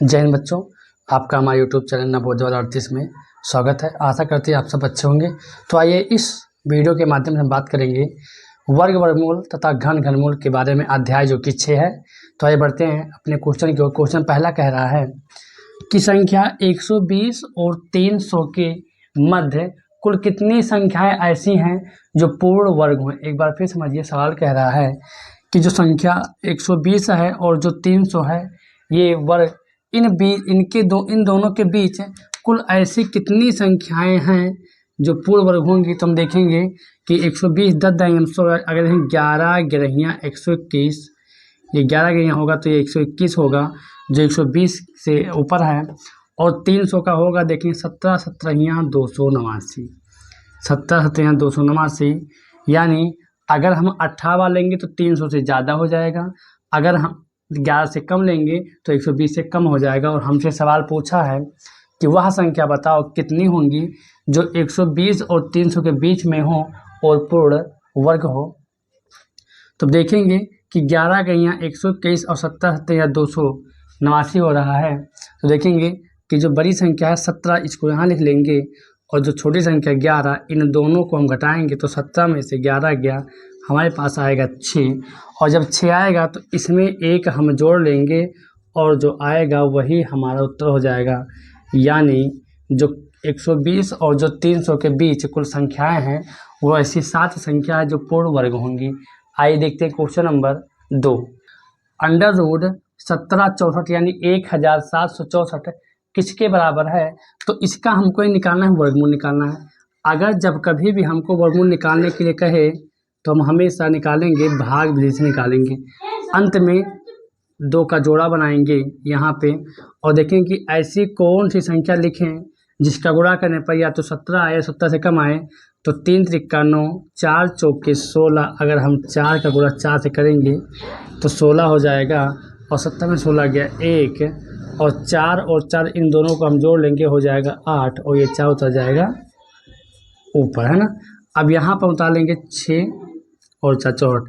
जय हिंद बच्चों, आपका हमारे यूट्यूब चैनल नवोदय 38 में स्वागत है। आशा करते हैं आप सब अच्छे होंगे। तो आइए इस वीडियो के माध्यम से हम बात करेंगे वर्ग वर्गमूल तथा घन घनमूल के बारे में, अध्याय जो कि 6 है। तो आइए बढ़ते हैं अपने क्वेश्चन की ओर। क्वेश्चन पहला कह रहा है कि संख्या 120 और 300 के मध्य कुल कितनी संख्याएं ऐसी हैं जो पूर्ण वर्ग हों। एक बार फिर समझिए, सवाल कह रहा है कि जो संख्या 120 है और जो 300 है, ये वर्ग इन दोनों के बीच कुल ऐसी कितनी संख्याएं हैं जो पूर्ण वर्ग होंगी। तो हम देखेंगे कि 120 10 देंगे 100, अगर देखें 11 गिरहियाँ 121, ये 11 गिरहियाँ होगा तो ये 121 होगा जो 120 से ऊपर है। और 300 का होगा, देखें 17 सत्रहियाँ 289, 17 सत्रहियाँ 289, यानी अगर हम 18 लेंगे तो 300 से ज़्यादा हो जाएगा, अगर हम 11 से कम लेंगे तो 120 से कम हो जाएगा। और हमसे सवाल पूछा है कि वह संख्या बताओ कितनी होंगी जो 120 और 300 के बीच में हो और पूर्ण वर्ग हो। तो देखेंगे कि 11 का यहाँ 121 और 17 सत्रहियाँ 289 हो रहा है। तो देखेंगे कि जो बड़ी संख्या है 17, इसको यहाँ लिख लेंगे, और जो छोटी संख्या 11, इन दोनों को हम घटाएंगे तो 17 में से 11 गया, हमारे पास आएगा 6। और जब 6 आएगा तो इसमें एक हम जोड़ लेंगे और जो आएगा वही हमारा उत्तर हो जाएगा। यानी जो 120 और जो 300 के बीच कुल संख्याएं हैं वो ऐसी 7 संख्या है जो पूर्ण वर्ग होंगी। आइए देखते हैं क्वेश्चन नंबर 2। अंडर रूट 1764 यानी 1764 किसके बराबर है। तो इसका हमको ही निकालना है, वर्गमूल निकालना है। अगर जब कभी भी हमको वर्गमूल निकालने के लिए कहे तो हम हमेशा निकालेंगे भाग विधि से निकालेंगे। अंत में 2 का जोड़ा बनाएंगे यहाँ पे, और देखें कि ऐसी कौन सी संख्या लिखें जिसका गुणा करने पर या तो 17 आए, 17 से कम आए। तो 3 त्रिका 9, 4 चौके 16, अगर हम 4 का गुणा 4 से करेंगे तो 16 हो जाएगा, और 17 में 16 गया 1, और 4 इन दोनों को हम जोड़ लेंगे हो जाएगा 8, और ये 4 उतर जाएगा ऊपर, है ना। अब यहाँ पर उतार लेंगे 6 और 4 64।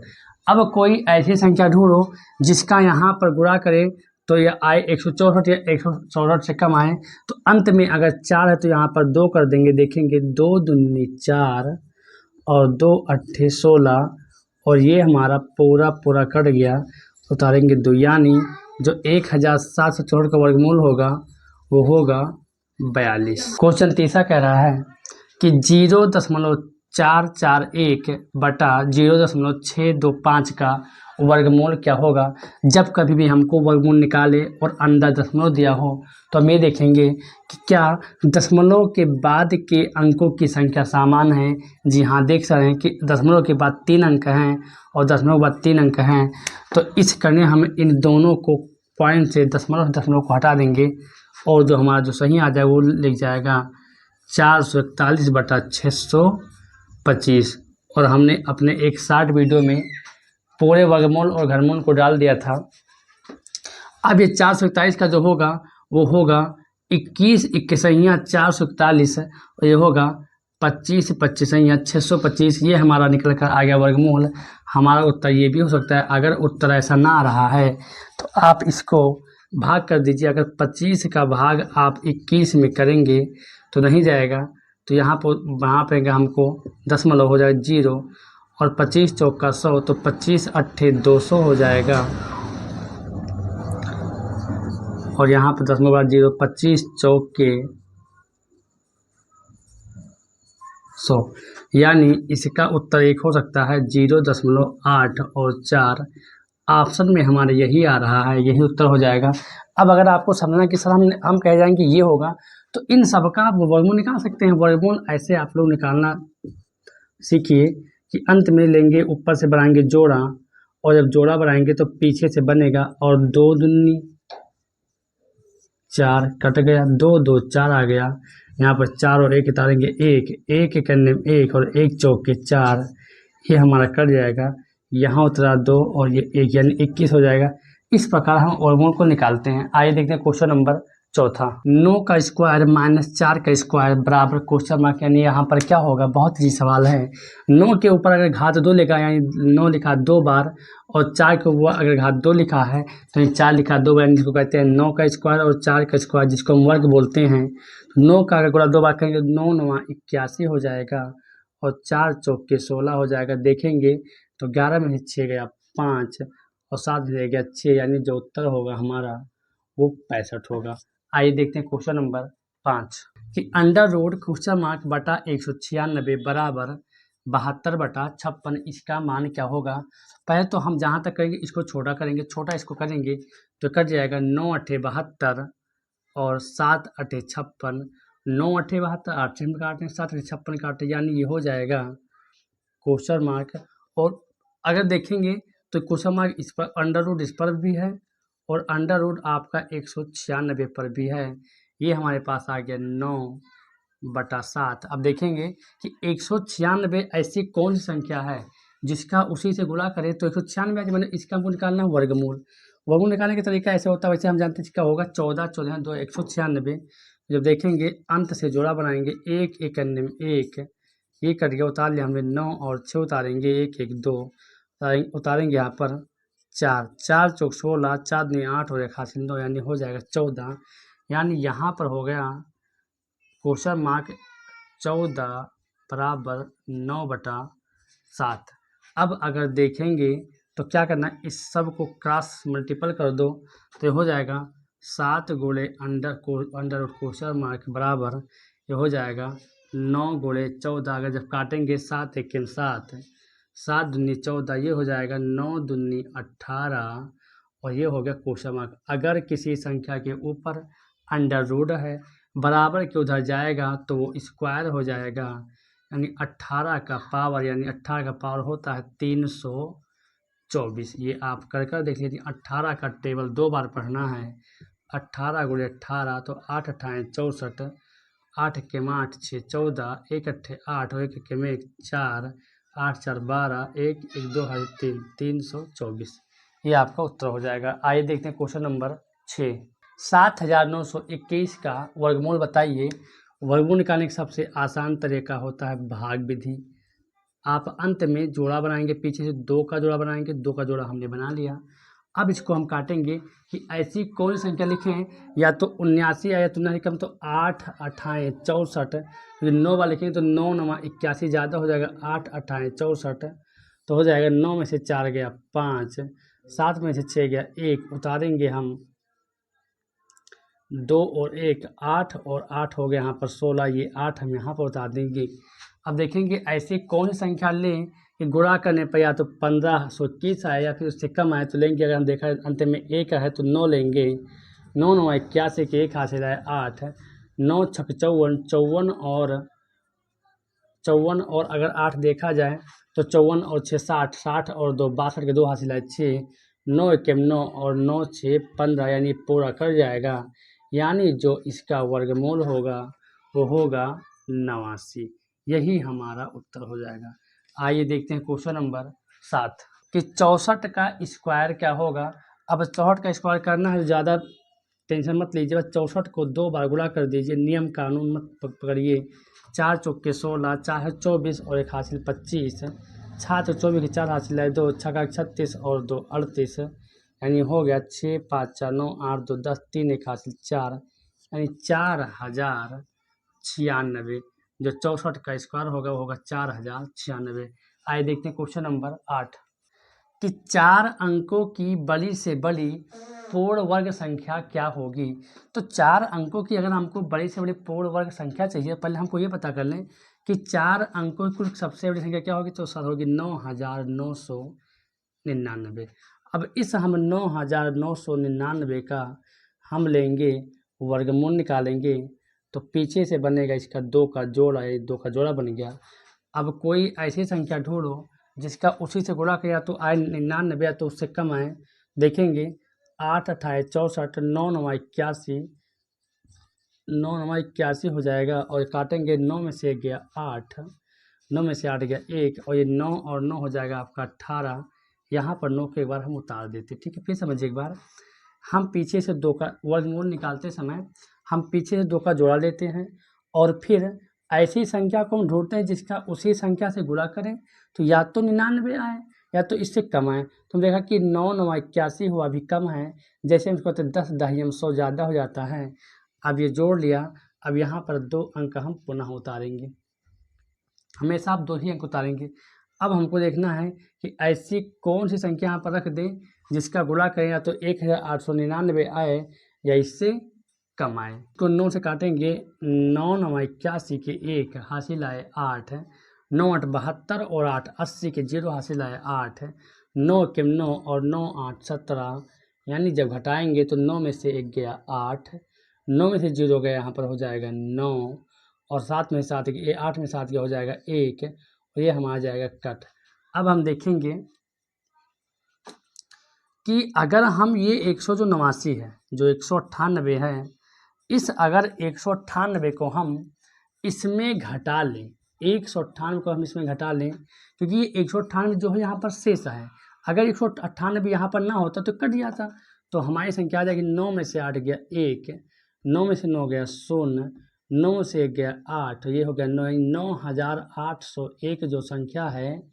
अब कोई ऐसी संख्या ढूंढो जिसका यहाँ पर गुणा करें तो यह आए 164 या 164 से कम आए। तो अंत में अगर 4 है तो यहाँ पर 2 कर देंगे, देखेंगे 2 दूनी 4 और 2 अट्ठे 16, और ये हमारा पूरा कट गया, उतारेंगे 2, यानी जो 1764 का वर्गमूल होगा वो होगा 42। क्वेश्चन तीसरा कह रहा है कि 0.441 बटा 0.625 का वर्गमूल क्या होगा। जब कभी भी हमको वर्गमूल निकाले और अंदर दशमलव दिया हो तो हम ये देखेंगे कि क्या दशमलव के बाद के अंकों की संख्या समान है। जी हाँ, देख सकते हैं कि दशमलव के बाद 3 अंक हैं और दशमलव के बाद 3 अंक हैं। तो इस करने हम इन दोनों को पॉइंट से दशमलव को हटा देंगे, और जो हमारा जो सही आ जाए वो लिख जाएगा 441 बटा 625। और हमने अपने एक शॉर्ट वीडियो में पूरे वर्गमूल और घनमूल को डाल दिया था। अब ये 441 का जो होगा वो होगा 21 21 441, और ये होगा 25 25 625। ये हमारा निकल कर आ गया वर्गमूल। हमारा उत्तर ये भी हो सकता है। अगर उत्तर ऐसा ना आ रहा है तो आप इसको भाग कर दीजिए। अगर 25 का भाग आप 21 में करेंगे तो नहीं जाएगा, तो यहाँ पे हमको दशमलव हो जाएगा 0, और 25 चौका 100, तो 25 अट्ठे 200 हो जाएगा, और यहाँ पर दशमलव बाद 0, 25 चौके 100, यानी इसका उत्तर एक हो सकता है 0.8 और 4। ऑप्शन में हमारे यही आ रहा है, यही उत्तर हो जाएगा। अब अगर आपको समझना कि सर हम कह जाएंगे ये होगा, तो इन सब का आप वर्गमूल निकाल सकते हैं। वर्गमूल ऐसे आप लोग निकालना सीखिए कि अंत में लेंगे, ऊपर से बनाएंगे जोड़ा, और जब जोड़ा बनाएंगे तो पीछे से बनेगा, और 2 दूनी 4 कट गया, 2 2 4 आ गया। यहाँ पर 4 और 1 उतारेंगे 1 करने में 1 और 1 चौके 4, ये हमारा कट जाएगा। यहाँ उतरा 2 और ये 1, यानी 21 हो जाएगा। इस प्रकार हम वर्गमूल को निकालते हैं। आइए देखते हैं क्वेश्चन नंबर चौथा 9 का स्क्वायर माइनस 4 का स्क्वायर बराबर क्वेश्चन मार्क, यानी यहाँ पर क्या होगा, बहुत ही सवाल है। 9 के ऊपर अगर घात 2 लिखा है यानी 9 लिखा 2 बार, और 4 के ऊपर अगर घात 2 लिखा है तो 4 लिखा 2 बार, जिसको कहते हैं 9 का स्क्वायर और 4 का स्क्वायर, जिसको हम वर्ग बोलते हैं। 9 का अगर गुणा 2 बार करेंगे 9 9 81 हो जाएगा, और 4 चौक के 16 हो जाएगा। देखेंगे तो 11 में से 6 गया 5, और 7 में रह गया 6, यानी जो उत्तर होगा हमारा वो 65 होगा। आइए देखते हैं क्वेश्चन नंबर 5 कि अंडर रोड क्वेश्चन मार्क बटा 196 बराबर 72/56, इसका मान क्या होगा। पहले तो हम जहाँ तक करेंगे इसको छोटा करेंगे, छोटा इसको करेंगे तो कट जाएगा 9 अठे 72 और 7 अठे 56, 9 अठे 72, 8 में काटते हैं, 7 अठे 56 काटते, यानी ये हो जाएगा क्वेश्चन मार्क। और अगर देखेंगे तो क्वेश्चन मार्क इस पर अंडर रूट इस पर भी है, और अंडर रूट आपका 196 पर भी है। ये हमारे पास आ गया 9/7। अब देखेंगे कि 196 ऐसी कौन सी संख्या है जिसका उसी से गुणा करें तो 196 मैंने इसका हमको निकालना है वर्गमूल। वर्गमूल निकालने का तरीका ऐसे होता है, वैसे हम जानते हैं इसका होगा 14 14 2 196। जब देखेंगे अंत से जोड़ा बनाएंगे, 1 1 अन्य में 1, ये कट गया, उतार लिया हमने 9 और 6 उतारेंगे, 1 1 2 उतारेंगे यहाँ पर 4, 4 चौक 16, 4 दूनी 8 और 1 हासिल 9, यानी हो जाएगा 14, यानी यहाँ पर हो गया क्वेश्चन मार्क 14 बराबर 9/7। अब अगर देखेंगे तो क्या करना है, इस सब को क्रॉस मल्टीपल कर दो तो ये हो जाएगा 7 गुणे अंडर क्वेश्चन मार्क बराबर ये हो जाएगा 9 गुणे 14। अगर जब काटेंगे 7 1 7, 7 दूनी 14, ये हो जाएगा 9 दूनी 18, और ये हो गया क्वेश्चन मार्क। अगर किसी संख्या के ऊपर अंडर रूट है, बराबर के उधर जाएगा तो वो स्क्वायर हो जाएगा, यानी 18 का पावर, यानी 18 का पावर होता है 324। ये आप कर कर देख लीजिए, 18 का टेबल 2 बार पढ़ना है। 18 गुणे 18 तो 8 अठाएँ 64, 8 के 8 6 14, 1 अट्ठे 8 और 1 के में 4, 8 4 12, 1 1 2 3, 324। ये आपका उत्तर हो जाएगा। आइए देखते हैं क्वेश्चन नंबर 6। 7921 का वर्गमूल बताइए। वर्गमूल निकालने का सबसे आसान तरीका होता है भाग विधि। आप अंत में जोड़ा बनाएंगे, पीछे से 2 का जोड़ा बनाएंगे, 2 का जोड़ा हमने बना लिया। अब इसको हम काटेंगे कि ऐसी कौन सी संख्या लिखें, या तो 79 आया तो नहीं कम तो 8 अठाएँ 64, 9 वाला लिखेंगे तो 9 9 81 ज़्यादा हो जाएगा, 8 अठाएँ 64 तो हो जाएगा 9 में से 4 गया 5, 7 में से 6 गया 1, उतारेंगे हम 2 और 1 8, और 8 हो गया यहाँ पर 16, ये 8 हम यहाँ पर उतार देंगे। अब देखेंगे ऐसी कौन सी संख्या लें कि गुणा करने पर या तो 1521 आए या फिर उससे कम आए तो लेंगे। अगर हम देखा अंत में 1 है तो 9 लेंगे, 9 9 81 के 1 हासिल है 8, 9 6 54, 54 और अगर 8 देखा जाए तो 54 और 6 60, 60 और 2 62 के 2 हासिल है 6, 9 1 9 और 9 6 15, यानी पूरा कर जाएगा, यानी जो इसका वर्गमूल होगा वो होगा 89। यही हमारा उत्तर हो जाएगा। आइए देखते हैं क्वेश्चन नंबर 7 कि 64 का स्क्वायर क्या होगा। अब 64 का स्क्वायर करना है, ज़्यादा टेंशन मत लीजिए, 64 को 2 बार गुणा कर दीजिए, नियम कानून मत पकड़िए। 4 चौक के 16, 4 है 24 और 1 हासिल 25, 7 24 के 4 हासिल है 2, 6 का 36 और 2 38, यानी हो गया 6 5 4 9 8 2 10, 3 1 हासिल 4, यानी 4096। जो 64 का स्क्वायर होगा वो होगा 4096। आइए देखते हैं क्वेश्चन नंबर 8 कि 4 अंकों की बड़ी से बड़ी पूर्ण वर्ग संख्या क्या होगी। तो 4 अंकों की अगर हमको बड़ी से बड़ी पूर्ण वर्ग संख्या चाहिए, पहले हमको ये पता कर लें कि 4 अंकों की सबसे बड़ी संख्या क्या होगी, तो सर होगी 9999। अब इस हम 9999 का हम लेंगे वर्गमूल निकालेंगे, तो पीछे से बनेगा इसका 2 का जोड़ा, ये 2 का जोड़ा बन गया। अब कोई ऐसी संख्या ढूंढो जिसका उसी से गुणा किया तो आए 99 या तो उससे कम आए। देखेंगे 8 अठाए 64, 9 9 81, 9 9 81 हो जाएगा, और काटेंगे 9 में से गया 8, 9 में से 8 गया 1, और ये 9 और 9 हो जाएगा आपका 18। यहाँ पर 9 को एक बार हम उतार देते, ठीक है। फिर समझिए एक बार हम पीछे से 2 का वर्गमूल निकालते समय हम पीछे से 2 का जोड़ा लेते हैं और फिर ऐसी संख्या को हम ढूंढते हैं जिसका उसी संख्या से गुणा करें, तो या तो 99 आए या तो इससे कम आए। तो हम देखा कि 9 9 81 हुआ, अभी कम है। जैसे हम कहते हैं 10 10 100 ज़्यादा हो जाता है। अब ये जोड़ लिया, अब यहाँ पर 2 अंक हम पुनः उतारेंगे, हमेशा आप 2 ही अंक उतारेंगे। अब हमको देखना है कि ऐसी कौन सी संख्या यहाँ पर रख दें जिसका गुणा करें या तो 1899 आए या इससे कम आए। तो 9 से काटेंगे, 9 9 81 के 1 हासिल आए 8, 9 8 72 और 8 80 के 0 हासिल आए 8, 9 के 9 और 9 8 17, यानी जब घटाएंगे तो 9 में से 1 गया 8, 9 में से 0 गया यहाँ पर हो जाएगा 9 और 7 में 7 8 में 7 गया हो जाएगा 1 और ये हमारा जाएगा कट। अब हम देखेंगे कि अगर हम ये 189 है जो 198 है, इस अगर 198 को हम इसमें घटा लें, 198 को हम इसमें घटा लें, क्योंकि ये 198 जो है यहाँ पर शेष है। अगर 198 यहाँ पर ना होता तो कट जाता, तो हमारी संख्या आ जाएगी 9 में से 8 गया 1, 9 में से 9 गया 0, 9 से 1 गया 8, ये हो गया 9801 जो संख्या है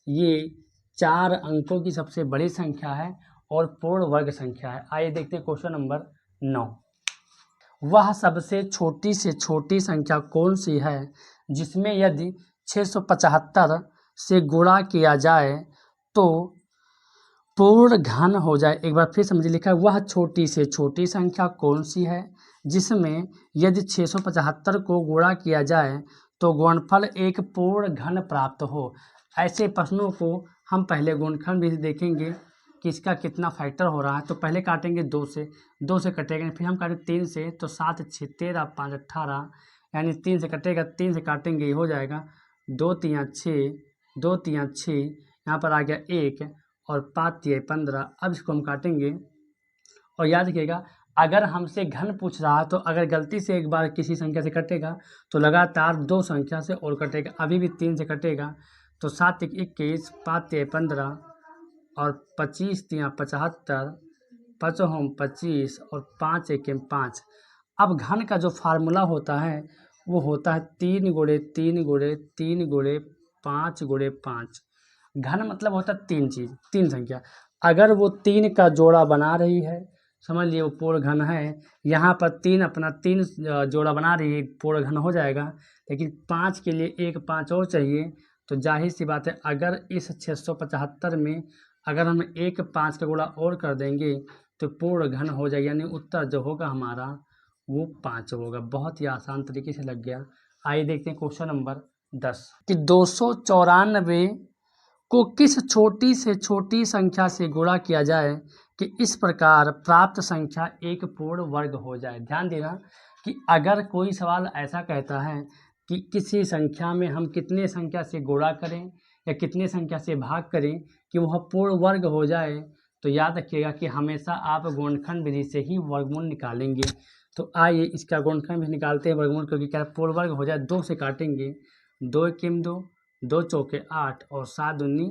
ये 4 अंकों की सबसे बड़ी संख्या है और पूर्ण वर्ग संख्या है। आइए देखते हैं क्वेश्चन नंबर 9। वह सबसे छोटी से छोटी संख्या कौन सी है जिसमें यदि 675 से गुणा किया जाए तो पूर्ण घन हो जाए। एक बार फिर समझिए, लिखा है वह छोटी से छोटी संख्या कौन सी है जिसमें यदि 675 को गुणा किया जाए तो गुणनफल एक पूर्ण घन प्राप्त हो। ऐसे प्रश्नों को हम पहले गुणनखंड भी देखेंगे कि इसका कितना फैक्टर हो रहा है। तो पहले काटेंगे 2 से, 2 से कटेगा, फिर हम काटेंगे 3 से, तो 7 6 13 5 18, यानी 3 से कटेगा, 3 से काटेंगे ये हो जाएगा 2 3 6, 2 3 6, यहाँ पर आ गया 1 और 5 3 15। अब इसको हम काटेंगे और याद रखिएगा अगर हमसे घन पूछ रहा है तो अगर गलती से एक बार किसी संख्या से कटेगा तो लगातार 2 संख्या से और कटेगा। अभी भी 3 से कटेगा तो 7 1 21, 5 3 15 और 25 3 75, 5 होम 25 और 5 1 5। अब घन का जो फार्मूला होता है वो होता है 3 गुणे 3 गुणे 3 गुणे 5 गुणे 5। घन मतलब होता है 3 चीज़, 3 संख्या। अगर वो 3 का जोड़ा बना रही है, समझ लिए वो पूर्ण घन है। यहाँ पर 3 अपना 3 जोड़ा बना रही है, पूर्ण घन हो जाएगा। लेकिन 5 के लिए एक 5 और चाहिए, तो जाहिर सी बात है अगर इस 675 में अगर हम एक 5 का गुणा और कर देंगे तो पूर्ण घन हो जाएगा, यानी उत्तर जो होगा हमारा वो 5 होगा। बहुत ही आसान तरीके से लग गया। आइए देखते हैं क्वेश्चन नंबर 10 कि 294 को किस छोटी से छोटी संख्या से गुणा किया जाए कि इस प्रकार प्राप्त संख्या एक पूर्ण वर्ग हो जाए। ध्यान देना कि अगर कोई सवाल ऐसा कहता है कि किसी संख्या में हम कितने संख्या से गुणा करें या कितने संख्या से भाग करें कि वह पूर्ण वर्ग हो जाए, तो याद रखिएगा कि हमेशा आप गुणनखंड विधि से ही वर्गमूल निकालेंगे। तो आइए इसका गुणनखंड भी निकालते हैं वर्गमूल, क्योंकि क्या पूर्ण वर्ग हो जाए। 2 से काटेंगे, 2 1 2, 2 चौके 8 और 7 दूनी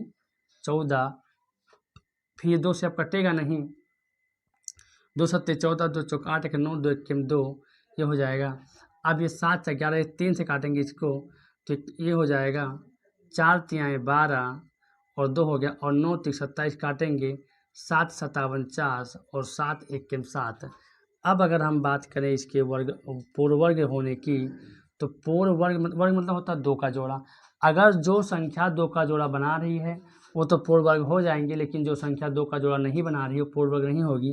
14, फिर 2 से अब कटेगा नहीं, 2 सत्ते 14, 2 चौक 8 1 9, 2 1 2, ये हो जाएगा। अब ये 7 से 11, 3 से काटेंगे इसको तो ये हो जाएगा 4 3 12 और 2 हो गया और 9 3 27 काटेंगे, 7 7 49 और 7 1 7। अब अगर हम बात करें इसके वर्ग पूर्ण वर्ग होने की, तो पूर्ण वर्ग मतलब होता है 2 का जोड़ा। अगर जो संख्या 2 का जोड़ा बना रही है वो तो पूर्ण वर्ग हो जाएंगे, लेकिन जो संख्या 2 का जोड़ा नहीं बना रही है वो पूर्ण वर्ग नहीं होगी।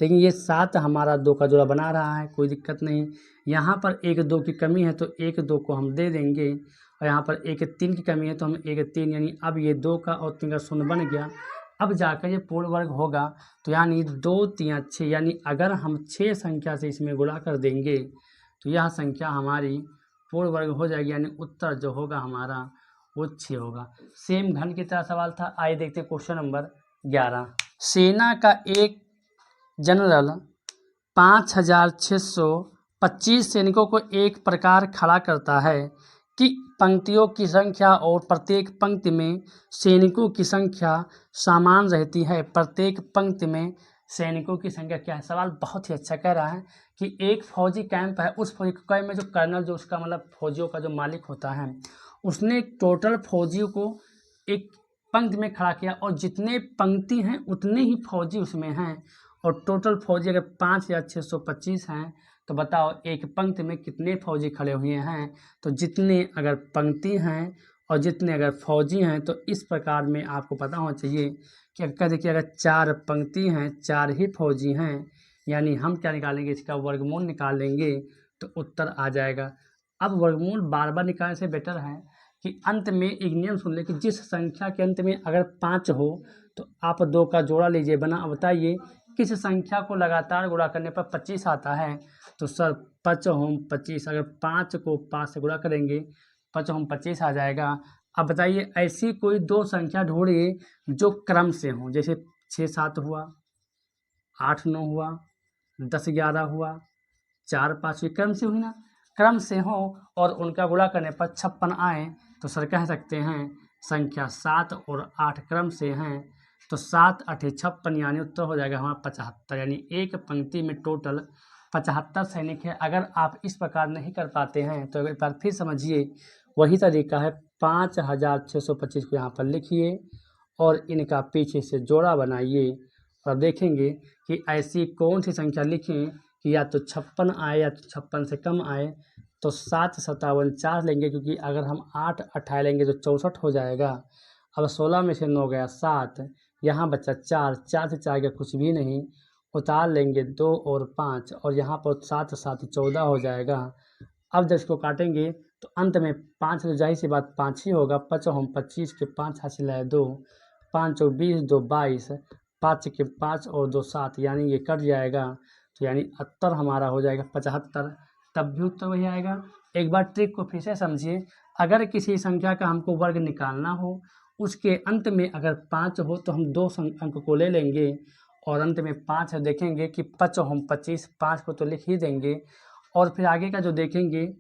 लेकिन ये 7 हमारा 2 का जोड़ा बना रहा है, कोई दिक्कत नहीं। यहाँ पर 1 2 की कमी है तो 1 2 को हम दे देंगे, और यहाँ पर 1 3 की कमी है तो हम 1 3, यानी अब ये 2 का और 3 का शून्य बन गया। अब जाकर ये पूर्ण वर्ग होगा, तो यानी 2 3 6, यानी अगर हम 6 संख्या से इसमें गुणा कर देंगे तो यह संख्या हमारी पूर्ण वर्ग हो जाएगी, यानी उत्तर जो होगा हमारा वो 6 होगा। सेम घन की तरह सवाल था। आइए देखते हैं क्वेश्चन नंबर 11। सेना का एक जनरल 5625 सैनिकों को एक प्रकार खड़ा करता है कि पंक्तियों की संख्या और प्रत्येक पंक्ति में सैनिकों की संख्या समान रहती है। प्रत्येक पंक्ति में सैनिकों की संख्या क्या है। सवाल बहुत ही अच्छा कह रहा है कि एक फौजी कैंप है, उस फौजी कैंप में जो कर्नल, जो उसका मतलब फौजियों का जो मालिक होता है, उसने टोटल फौजियों को एक पंक्ति में खड़ा किया और जितने पंक्ति हैं उतने ही फौजी उसमें हैं। और टोटल फौजी अगर 5,625 हैं तो बताओ एक पंक्ति में कितने फौजी खड़े हुए हैं। तो जितने अगर पंक्ति हैं और जितने अगर फौजी हैं, तो इस प्रकार में आपको पता होना चाहिए कि अगर देखिए अगर 4 पंक्ति हैं, 4 ही फौजी हैं, यानी हम क्या निकालेंगे, इसका वर्गमूल निकाल लेंगे तो उत्तर आ जाएगा। अब वर्गमूल बार बार निकालने से बेटर है कि अंत में एक नियम सुन ले कि जिस संख्या के अंत में अगर 5 हो तो आप 2 का जोड़ा लीजिए बना। अब बताइए किस संख्या को लगातार गुणा करने पर 25 आता है। तो सर 5 होम 25, अगर 5 को 5 से गुणा करेंगे 5 होम 25 आ जाएगा। अब बताइए ऐसी कोई 2 संख्या ढूंढिए जो क्रम से हों, जैसे 6-7 हुआ, 8-9 हुआ, 10-11 हुआ, 4-5 क्रम से हुई ना, क्रम से हो और उनका गुणा करने पर 56 आए तो सर कह सकते हैं संख्या 7 और 8 क्रम से हैं। तो 7 8 56 यानी उत्तर हो जाएगा हमारा 75। यानी एक पंक्ति में टोटल 75 सैनिक है। अगर आप इस प्रकार नहीं कर पाते हैं तो एक बार फिर समझिए, वही तरीका है। 5,625 को यहाँ पर लिखिए और इनका पीछे से जोड़ा बनाइए और देखेंगे कि ऐसी कौन सी संख्या लिखें कि या तो 56 आए या तो 56 से कम आए। तो 7 57 4 लेंगे, क्योंकि अगर हम 8 28 लेंगे तो 64 हो जाएगा। अब 16 में से 9 गया 7, यहाँ बचा 4, 4 से 4 गया कुछ भी नहीं, उतार लेंगे 2 और 5 और यहाँ पर 7 7 14 हो जाएगा। अब जब इसको काटेंगे तो अंत में 5 तो जाहिर सी बात 5 ही होगा। 5 हम 25 के 5 हासिल है 2, 5 और 20 2 22, 5 के 5 और 2 7, यानी ये कट जाएगा। तो यानी उत्तर हमारा हो जाएगा 75। तब भी उत्तर वही आएगा। एक बार ट्रिक को फिर से समझिए। अगर किसी संख्या का हमको वर्ग निकालना हो, उसके अंत में अगर 5 हो तो हम 2 अंक को ले लेंगे और अंत में 5 है, देखेंगे कि 5 हम 25, 5 को तो लिख ही देंगे और फिर आगे का जो देखेंगे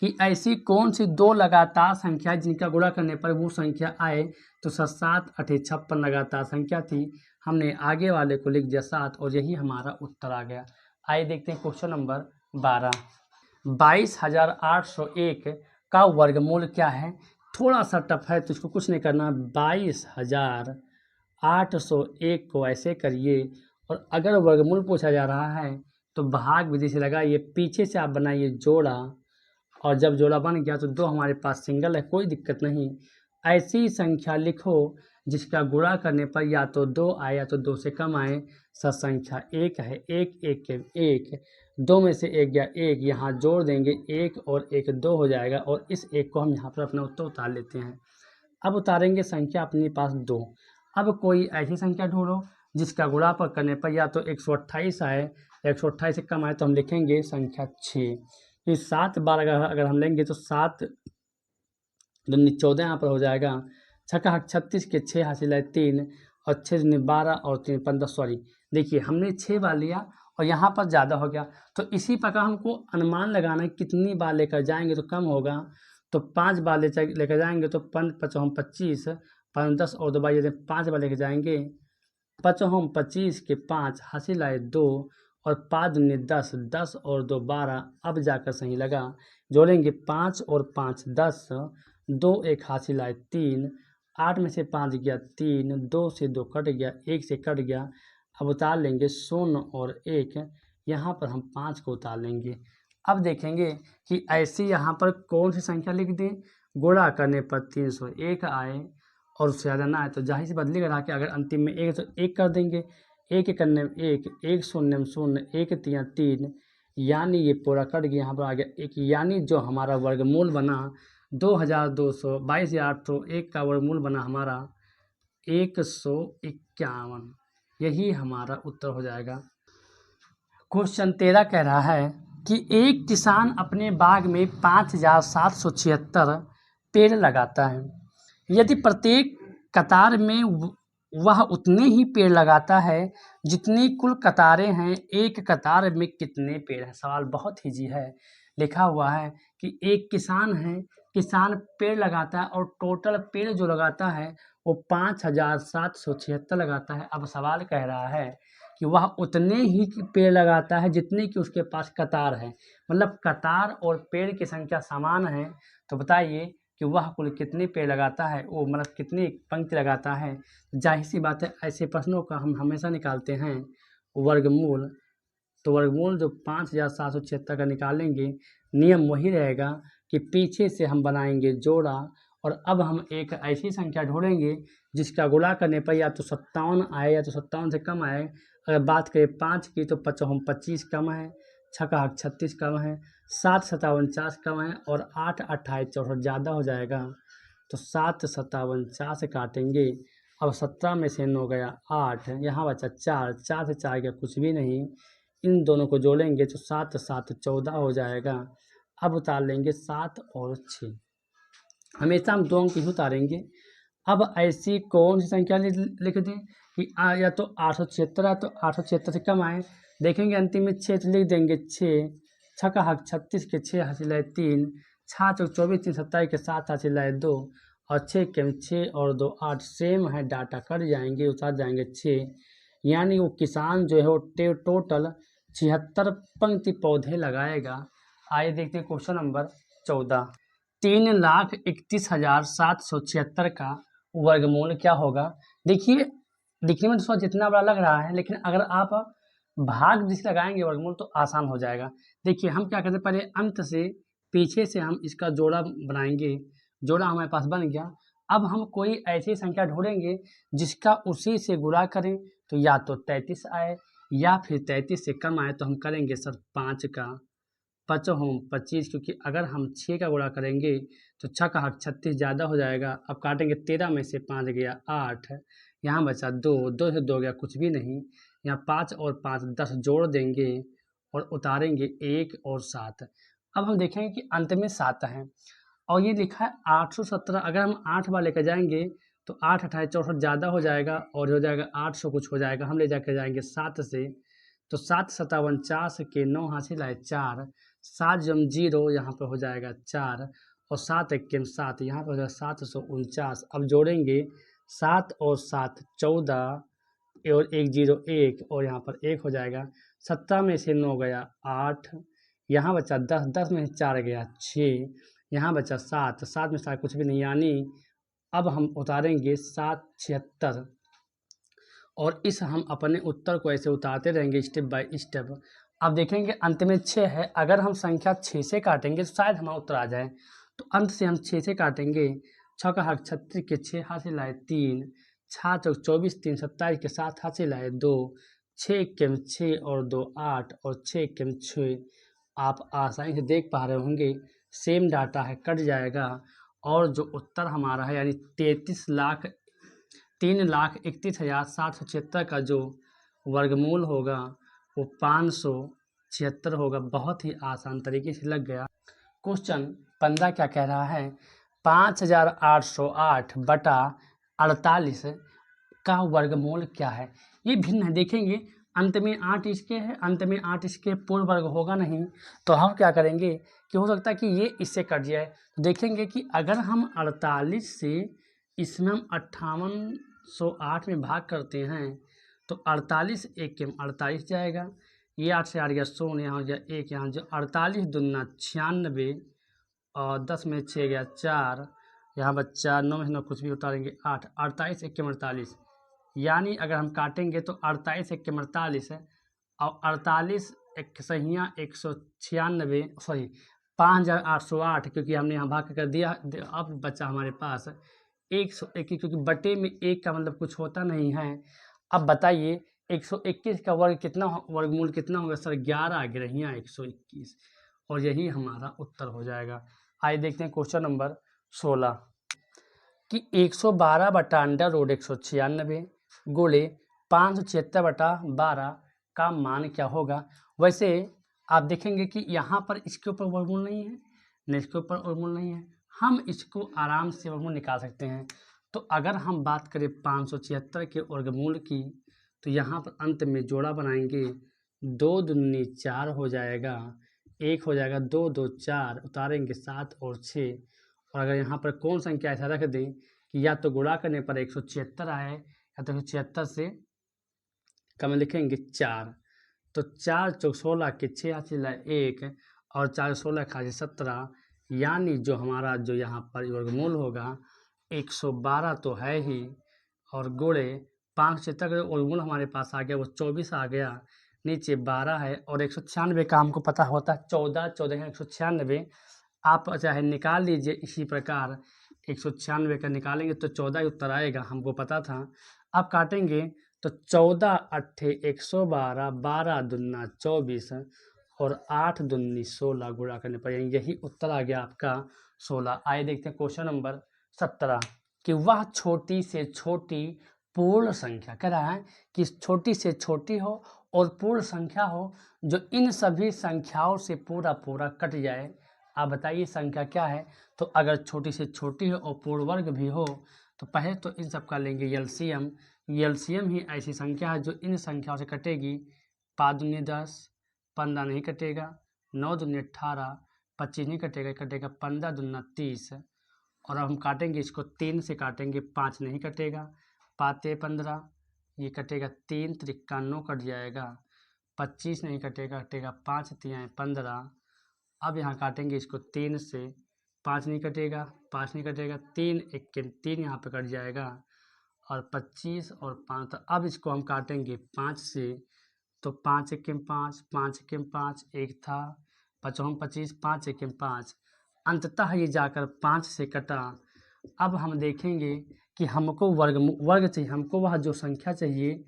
कि ऐसी कौन सी 2 लगातार संख्या जिनका गुणा करने पर वो संख्या आए। तो 7 8 56 लगातार संख्या थी, हमने आगे वाले को लिख दिया 7 और यही हमारा उत्तर आ गया। आइए देखते हैं क्वेश्चन नंबर 12। 22,801 का वर्गमूल क्या है। थोड़ा सा टफ है तो इसको कुछ नहीं करना। 22,801 को ऐसे करिए और अगर वर्गमूल पूछा जा रहा है तो भाग विधि से लगाइए, पीछे से आप बनाइए जोड़ा और जब जोड़ा बन गया तो 2 हमारे पास सिंगल है, कोई दिक्कत नहीं। ऐसी संख्या लिखो जिसका गुणा करने पर या तो 2 आए या तो 2 से कम आए। संख्या 1 है, 1 1 के 1, 2 में से 1 गया 1, यहाँ जोड़ देंगे 1 और 1 2 हो जाएगा और इस 1 को हम यहाँ पर अपना उत्तर उतार लेते हैं। अब उतारेंगे संख्या अपने पास 2। अब कोई ऐसी संख्या ढूंढो जिसका गुणा पर करने पर या तो 128 आए, 128 से कम आए तो हम लिखेंगे संख्या 6। इस 7 बार अगर हम लेंगे तो 7 दूनी 14 यहाँ पर हो जाएगा। छक्का 36 के 6 हासिल है 3 और 6 दूनी 12 और 3 15। सॉरी, देखिए हमने 6 बार लिया और यहाँ पर ज़्यादा हो गया। तो इसी प्रकार हमको अनुमान लगाना है कितनी बार लेकर जाएंगे तो कम होगा। तो 5 बार लेकर जाएंगे तो 5 5 हम 25, 5 10 और 2 बार यदि 5 बार लेकर जाएंगे 5 हम 25 के 5 हासिल आए 2 और 5 दूनी 10, 10 और 2 12। अब जाकर सही लगा, जोड़ेंगे 5 और 5 10, 2 1 हासिल आए 3, 8 में से 5 गया 3, 2 से 2 कट गया, 1 से कट गया। अब उतार लेंगे 0 और 1, यहाँ पर हम 5 को उतार लेंगे। अब देखेंगे कि ऐसी यहाँ पर कौन सी संख्या लिख दें गुणा करने पर 301 आए और उससे ज़्यादा ना आए। तो जाहिर सी बदली करा के अगर अंतिम में 1 तो 1 कर देंगे, 1 करने में 1, 1 शून्य में 0, 1 3 3, यानी ये पूरा कट गया, यहाँ पर आ गया 1। यानी जो हमारा वर्गमूल बना 22,801 का वर्गमूल बना हमारा 151। यही हमारा उत्तर हो जाएगा। क्वेश्चन 13 कह रहा है कि एक किसान अपने बाग में 5,776 पेड़ लगाता है। यदि प्रत्येक कतार में वह उतने ही पेड़ लगाता है जितनी कुल कतारें हैं, एक कतार में कितने पेड़ हैं। सवाल बहुत ईजी है। लिखा हुआ है कि एक किसान है, किसान पेड़ लगाता है और टोटल पेड़ जो लगाता है वो 5776 लगाता है। अब सवाल कह रहा है कि वह उतने ही पेड़ लगाता है जितने कि उसके पास कतार है, मतलब कतार और पेड़ की संख्या समान है। तो बताइए कि वह कुल कितने पेड़ लगाता है, वो मतलब कितनी पंक्ति लगाता है। जाहिर सी बात है, ऐसे प्रश्नों का हम हमेशा निकालते हैं वर्गमूल। तो वर्गमूल जो 5776 का निकालेंगे, नियम वही रहेगा कि पीछे से हम बनाएंगे जोड़ा, और अब हम एक ऐसी संख्या ढूंढेंगे जिसका गुणा करने पर या तो 57 आए या तो 57 से कम आए। अगर बात करें 5 की तो 25 कम है, 6 का 36 कम है, 7 7 49 कम है, और 8 28 64 ज़्यादा हो जाएगा। तो 7 7 49 काटेंगे। अब 17 में से 9 गया 8, यहाँ बचा 4, 4 से 4 गया कुछ भी नहीं। इन दोनों को जोड़ेंगे तो 7 7 14 हो जाएगा। अब उतार लेंगे 7 और 6, हमेशा हम 2 अंक ही उतारेंगे। अब ऐसी कौन सी संख्या लिख दें कि या तो 876 है तो 876 से कम आए, देखेंगे अंतिम में 6 तो लिख देंगे 6, 6 का हक 36 के 6 हासिल है 3, 6 चौक 24 3 27 के 7 हासिल है 2, और 6 के 6 और 2 8, सेम है, डाटा कट जाएंगे, उतार जाएंगे 6। यानी वो किसान जो है वो टोटल 76 पंक्ति पौधे लगाएगा। आइए देखते हैं क्वेश्चन नंबर 14। 3,31,776 का वर्गमूल क्या होगा। देखिए दिखने में तो जितना बड़ा लग रहा है, लेकिन अगर आप भाग जिसे लगाएंगे वर्गमूल तो आसान हो जाएगा। देखिए हम क्या करते हैं, पहले अंत से पीछे से हम इसका जोड़ा बनाएंगे। जोड़ा हमारे पास बन गया। अब हम कोई ऐसी संख्या ढूंढेंगे जिसका उसी से गुणा करें, तो या तो 33 आए या फिर 33 से कम आए, तो हम करेंगे सर 5 का 5 होम 25, क्योंकि अगर हम 6 का गुणा करेंगे तो 6 का हक 36 ज़्यादा हो जाएगा। अब काटेंगे 13 में से 5 गया 8, यहाँ बचा 2, 2 से 2 गया कुछ भी नहीं, यहाँ 5 और 5 10 जोड़ देंगे और उतारेंगे 1 और 7। अब हम देखेंगे कि अंत में 7 है और ये लिखा है 817। अगर हम 8 बार लेकर जाएंगे तो 8 28 64 ज़्यादा हो जाएगा और हो जाएगा 800 कुछ हो जाएगा। हम ले जाकर जाएंगे 7 से, तो 7 7 49 के 9 हासिल आए 4, 7 जम 0 यहाँ पर हो जाएगा 4, और 7 1 7 यहाँ पर हो जाएगा 749। अब जोड़ेंगे 7 और 7 14 और 1 0 1, और यहाँ पर 1 हो जाएगा। 17 में से 9 गया 8, यहाँ बचा 10, 10 में से 4 गया 6, यहाँ बचा 7, 7 में 7 कुछ भी नहीं, यानी अब हम उतारेंगे 776, और इस हम अपने उत्तर को ऐसे उतारते रहेंगे स्टेप बाय स्टेप। अब देखेंगे अंत में 6 है, अगर हम संख्या 6 से काटेंगे तो शायद हमारा उत्तर आ जाए। तो अंत से हम 6 से काटेंगे, 6 का हक 36 के 6 हासिल आए 3, 6 चौक 24 3 27 के 7 हासिल आए 2, 6 के 6 और 2 8, और 6 के 6। आप आसानी से देख पा रहे होंगे सेम डाटा है, कट जाएगा, और जो उत्तर हमारा है यानी 3,31,776 का जो वर्गमूल होगा वो 576 होगा। बहुत ही आसान तरीके से लग गया। क्वेश्चन 15 क्या कह रहा है, 5808 बटा 48 का वर्गमूल क्या है। ये भिन्न है, देखेंगे अंत में 8 इसके है, अंत में 8 इसके, पूर्ण वर्ग होगा नहीं, तो हम क्या करेंगे कि हो सकता है कि ये इससे कट जाए। तो देखेंगे कि अगर हम 48 से इसमें हम 5808 में भाग करते हैं तो 48 1 के 48 जाएगा, ये 8 से 8 गया 0, यहाँ हो गया 1, यहाँ जो 48 दूना 96, और 10 में 6 गया 4, यहाँ बच्चा 9 में 9 कुछ भी उतारेंगे 8, 48 1 के 48, यानी अगर हम काटेंगे तो 48 1 के 48 है, और 48 एक सहियाँ 196, सॉरी 5808, क्योंकि हमने यहाँ भाग कर दिया। अब बचा हमारे पास 101, क्योंकि बटे में 1 का मतलब कुछ होता नहीं है। अब बताइए 121 का वर्ग कितना, वर्गमूल कितना होगा सर, 11 आ गया यहाँ 121, और यही हमारा उत्तर हो जाएगा। आइए देखते हैं क्वेश्चन नंबर 16 कि 112 बटा अंडर रूट 196 गुणे 576 बटा 12 का मान क्या होगा। वैसे आप देखेंगे कि यहाँ पर इसके ऊपर वर्गमूल नहीं है, न इसके ऊपर वर्गमूल नहीं है, हम इसको आराम से वर्गमूल निकाल सकते हैं। तो अगर हम बात करें 576 के वर्गमूल की, तो यहाँ पर अंत में जोड़ा बनाएंगे, 2 दूनी 4 हो जाएगा, 1 हो जाएगा, 2 2 4, उतारेंगे 7 और 6, और अगर यहाँ पर कौन संख्या ऐसा रख दें कि या तो गुणा करने पर 176 आए या तो 176 से कम लिखेंगे 4। तो 4 चौक 16 के 6 हासिल है 1 और 4 16 खासी 17, यानी जो हमारा जो यहाँ पर वर्गमूल होगा 112 तो है ही, और गुणे 5 से तक वर्गमूल हमारे पास आ गया, वो 24 आ गया, नीचे 12 है और 196 का हमको पता होता है 14 14 है 196। आप चाहे निकाल लीजिए इसी प्रकार, 196 का निकालेंगे तो 14 ही उत्तर आएगा, हमको पता था। अब काटेंगे तो 14 अट्ठे 112, 12 दूना 24 और 8 दूनी 16 गुणा करने पर यही उत्तर आ गया आपका 16। आइए देखते हैं क्वेश्चन नंबर 17 कि वह छोटी से छोटी पूर्ण संख्या, कह रहा है कि छोटी से छोटी हो और पूर्ण संख्या हो जो इन सभी संख्याओं से पूरा पूरा कट जाए। आप बताइए संख्या क्या है। तो अगर छोटी से छोटी हो और पूर्ण वर्ग भी हो तो पहले तो इन सब का लेंगे एलसीएम। एलसीएम ही ऐसी संख्या है जो इन संख्याओं से कटेगी। 5 दूनी 10, 15 नहीं कटेगा, 9 दूनी 18, 25 नहीं कटेगा, कटेगा 15 दूना 30। और अब हम काटेंगे इसको 3 से काटेंगे, 5 नहीं कटेगा, 5 15, ये कटेगा 3 त्रिका 9 कट जाएगा, 25 नहीं कटेगा, कटेगा 5 3 15। अब यहाँ काटेंगे इसको 3 से, 5 नहीं कटेगा, 5 नहीं कटेगा, 3 1 के 3 यहाँ पे कट जाएगा और 25 और 5। तो अब इसको हम काटेंगे 5 से, तो 5 1 5, 5 1 5, एक था 5 25, 5 1 5, अंततः ये जाकर 5 से कटा। अब हम देखेंगे कि हमको वर्ग चाहिए, हमको वह जो संख्या चाहिए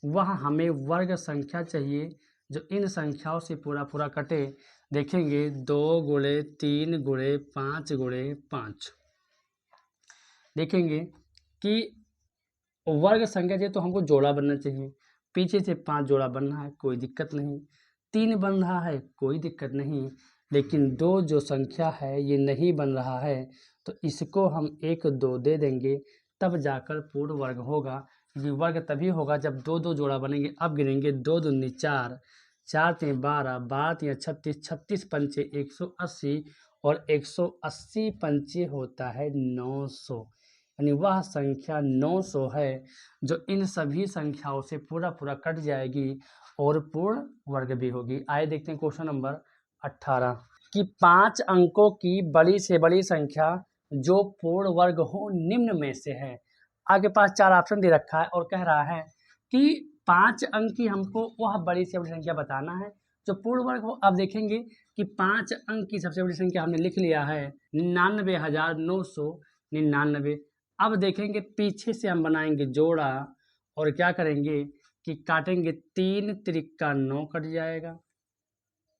वह हमें वर्ग संख्या चाहिए जो इन संख्याओं से पूरा पूरा कटे। देखेंगे 2 गुणे 3 गुणे 5 गुणे 5, देखेंगे कि वर्ग संख्या चाहिए तो हमको जोड़ा बनना चाहिए। पीछे से 5 जोड़ा बनना है, कोई दिक्कत नहीं। 3 बन रहा है, कोई दिक्कत नहीं। लेकिन 2 जो संख्या है ये नहीं बन रहा है, तो इसको हम 1 2 दे देंगे, तब जाकर पूर्ण वर्ग होगा। ये वर्ग तभी होगा जब 2 2 जोड़ा बनेंगे। अब गिनेंगे 2 दूनी 4, 4 3 12, 12 3 36, 36 पंचे 180 और 180 पंचे होता है 900, यानी वह संख्या 900 है जो इन सभी संख्याओं से पूरा पूरा कट जाएगी और पूर्ण वर्ग भी होगी। आइए देखते हैं क्वेश्चन नंबर 18 कि 5 अंकों की बड़ी से बड़ी संख्या जो पूर्ण वर्ग हो निम्न में से है। आगे पास 4 ऑप्शन दे रखा है और कह रहा है कि 5 अंक की हमको वह बड़ी से बड़ी संख्या बताना है जो पूर्ण वर्ग हो। अब देखेंगे कि 5 अंक की सबसे बड़ी संख्या हमने लिख लिया है 99,999। अब देखेंगे पीछे से हम बनाएंगे जोड़ा और क्या करेंगे कि काटेंगे 3 त्रिका 9 कट जाएगा,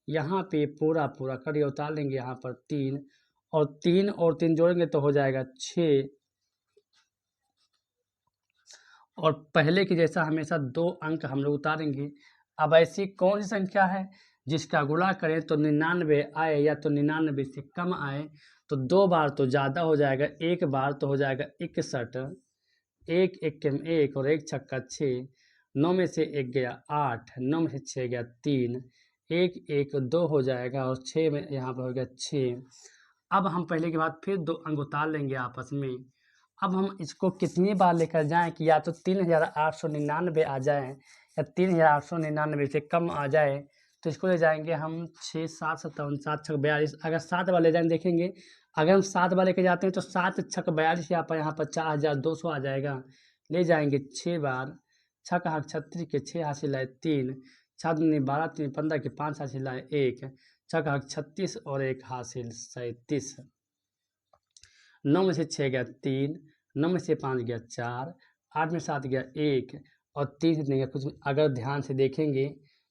यहाँ पे पूरा पूरा कट उतार लेंगे, यहाँ पर 3 और 3 जोड़ेंगे तो हो जाएगा 6। और पहले की जैसा हमेशा 2 अंक हम लोग उतारेंगे। अब ऐसी कौन सी संख्या है जिसका गुणा करें तो 99 आए या तो 99 से कम आए। तो 2 बार तो ज़्यादा हो जाएगा, 1 बार तो हो जाएगा 61, 1 1 1 और 1 छक्का 6, 9 में से 1 गया 8, 9 में से 6 गया 3, 1 1 2 हो जाएगा और 6 में यहाँ पर हो गया 6। अब हम पहले के बाद फिर 2 अंक उतार लेंगे आपस में। अब हम इसको कितनी बार लेकर जाएं कि या तो 3899 आ जाए या 3899 से कम आ जाए। तो इसको ले जाएंगे हम 6 7 57 7 छक 42। अगर 7 बार ले जाएंगे, देखेंगे अगर हम 7 बार लेकर जाते हैं तो 7 छक 42 यहाँ पर 4200 आ जाएगा। ले जाएंगे 6 बार, 6 हक 36 के 6 हासिल है 3, 6 दूनी 12 3 15 के 5 हासिल है 1, 6 हक 36 और 1 हासिल 37। 9 में से 6 गया 3, 9 में से 5 गया 4, 8 में 7 गया 1 और 3 से नहीं गया कुछ। अगर ध्यान से देखेंगे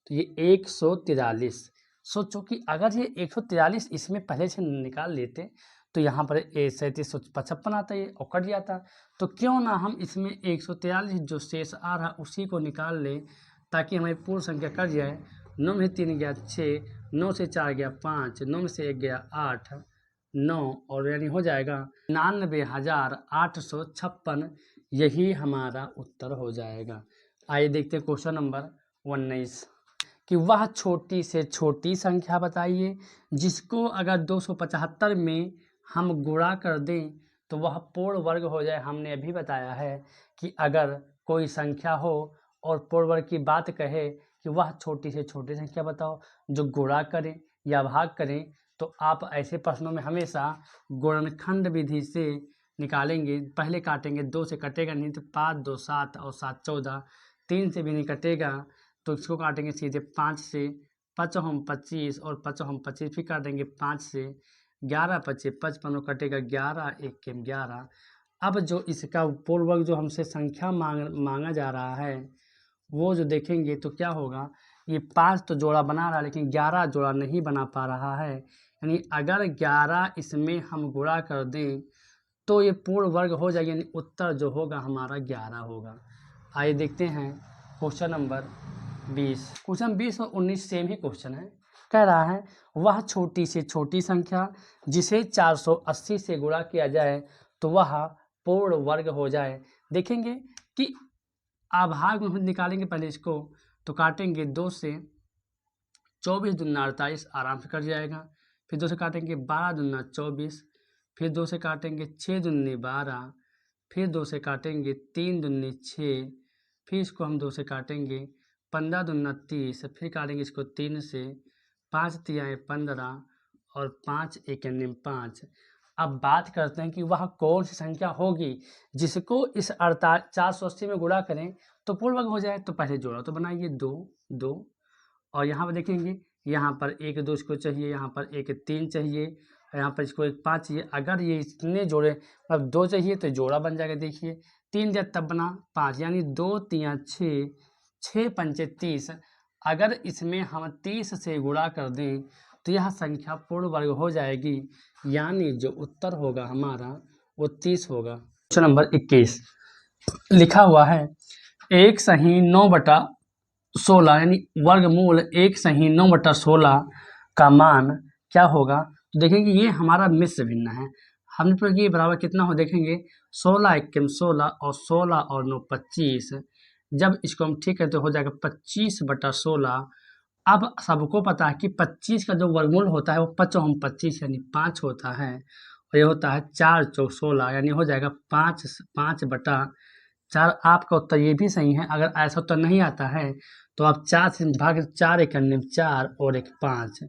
तो ये 143। सोचो कि अगर ये 143 इसमें पहले से निकाल लेते तो यहाँ पर 3755 आता है और कट जाता। तो क्यों ना हम इसमें 143 जो शेष आ रहा उसी को निकाल लें ताकि हमारी पूर्ण संख्या कट जाए। 9 में 3 गया 6, 9 से 4 गया 5, 9 में से 1 गया 8, 9 और यानी हो जाएगा 99,856। यही हमारा उत्तर हो जाएगा। आइए देखते हैं क्वेश्चन नंबर 19 कि वह छोटी से छोटी संख्या बताइए जिसको अगर 275 में हम गुणा कर दें तो वह पूर्ण वर्ग हो जाए। हमने अभी बताया है कि अगर कोई संख्या हो और पूर्ण वर्ग की बात कहे कि वह छोटी से छोटी संख्या बताओ जो गुणा करें या भाग करें, तो आप ऐसे प्रश्नों में हमेशा गुणनखंड विधि से निकालेंगे। पहले काटेंगे, 2 से कटेगा नहीं तो 5 2 7 और 7 14, 3 से भी नहीं कटेगा तो इसको काटेंगे सीधे 5 से, 5 हम 25 और 5 हम 25 फिर काटेंगे 5 से, 11 25 55 और कटेगा 11 1 के 11। अब जो इसका पूर्ण वर्ग जो हमसे संख्या मांगा जा रहा है वो जो देखेंगे तो क्या होगा, ये 5 तो जोड़ा बना रहा है लेकिन 11 जोड़ा नहीं बना पा रहा है। यानी अगर 11 इसमें हम गुणा कर दें तो ये पूर्ण वर्ग हो जाएगा, यानी उत्तर जो होगा हमारा 11 होगा। आइए देखते हैं क्वेश्चन नंबर 20। क्वेश्चन 20 और 19 सेम ही क्वेश्चन है। कह रहा है वह छोटी से छोटी संख्या जिसे 480 से गुणा किया जाए तो वह पूर्ण वर्ग हो जाए। देखेंगे कि आभाग में हम निकालेंगे पहले इसको, तो काटेंगे 2 से, 24 दूना 48 आराम से कट जाएगा। फिर 2 से काटेंगे 12 दूना 24, फिर 2 से काटेंगे 6 दूनी 12, फिर 2 से काटेंगे 3 दूनी 6, फिर इसको हम 2 से काटेंगे 15 दूना 30, फिर काटेंगे इसको 3 से, 5 तियाएँ 15 और 5 एक 5। अब बात करते हैं कि वह कौन सी संख्या होगी जिसको इस 480 में गुणा करें तो पूर्ण वर्ग हो जाए। तो पहले जोड़ा तो बनाइए 2 2 और यहाँ पर देखेंगे, यहाँ पर 1 2 इसको चाहिए, यहाँ पर 1 3 चाहिए, यहाँ पर इसको 1 5 चाहिए। अगर ये इतने जोड़े मतलब 2 चाहिए तो जोड़ा बन जाएगा। देखिए 3 दिया तब बना 5, यानी 2 3 6, 6 पंचे 30। अगर इसमें हम 30 से गुणा कर दें तो यह संख्या पूर्ण वर्ग हो जाएगी, यानी जो उत्तर होगा हमारा वो 30 होगा। क्वेश्चन नंबर 21 लिखा हुआ है 1 सही 9/16 यानी वर्गमूल 1 सही 9/16 का मान क्या होगा। तो देखेंगे ये हमारा मिश्र भिन्न है। हमने तो ये बराबर कितना हो, देखेंगे 16 1 16 और 16 और 9 25। जब इसको हम ठीक करते हो जाएगा 25/16। अब सबको पता है कि 25 का जो वर्गमूल होता है वो 5 25 यानी 5 होता है, और ये होता है 4 चौक 16 यानी हो जाएगा 5/4। आपका उत्तर ये भी सही है। अगर ऐसा उत्तर नहीं आता है तो आप 4 से भाग 4 एक 4 और 1 5,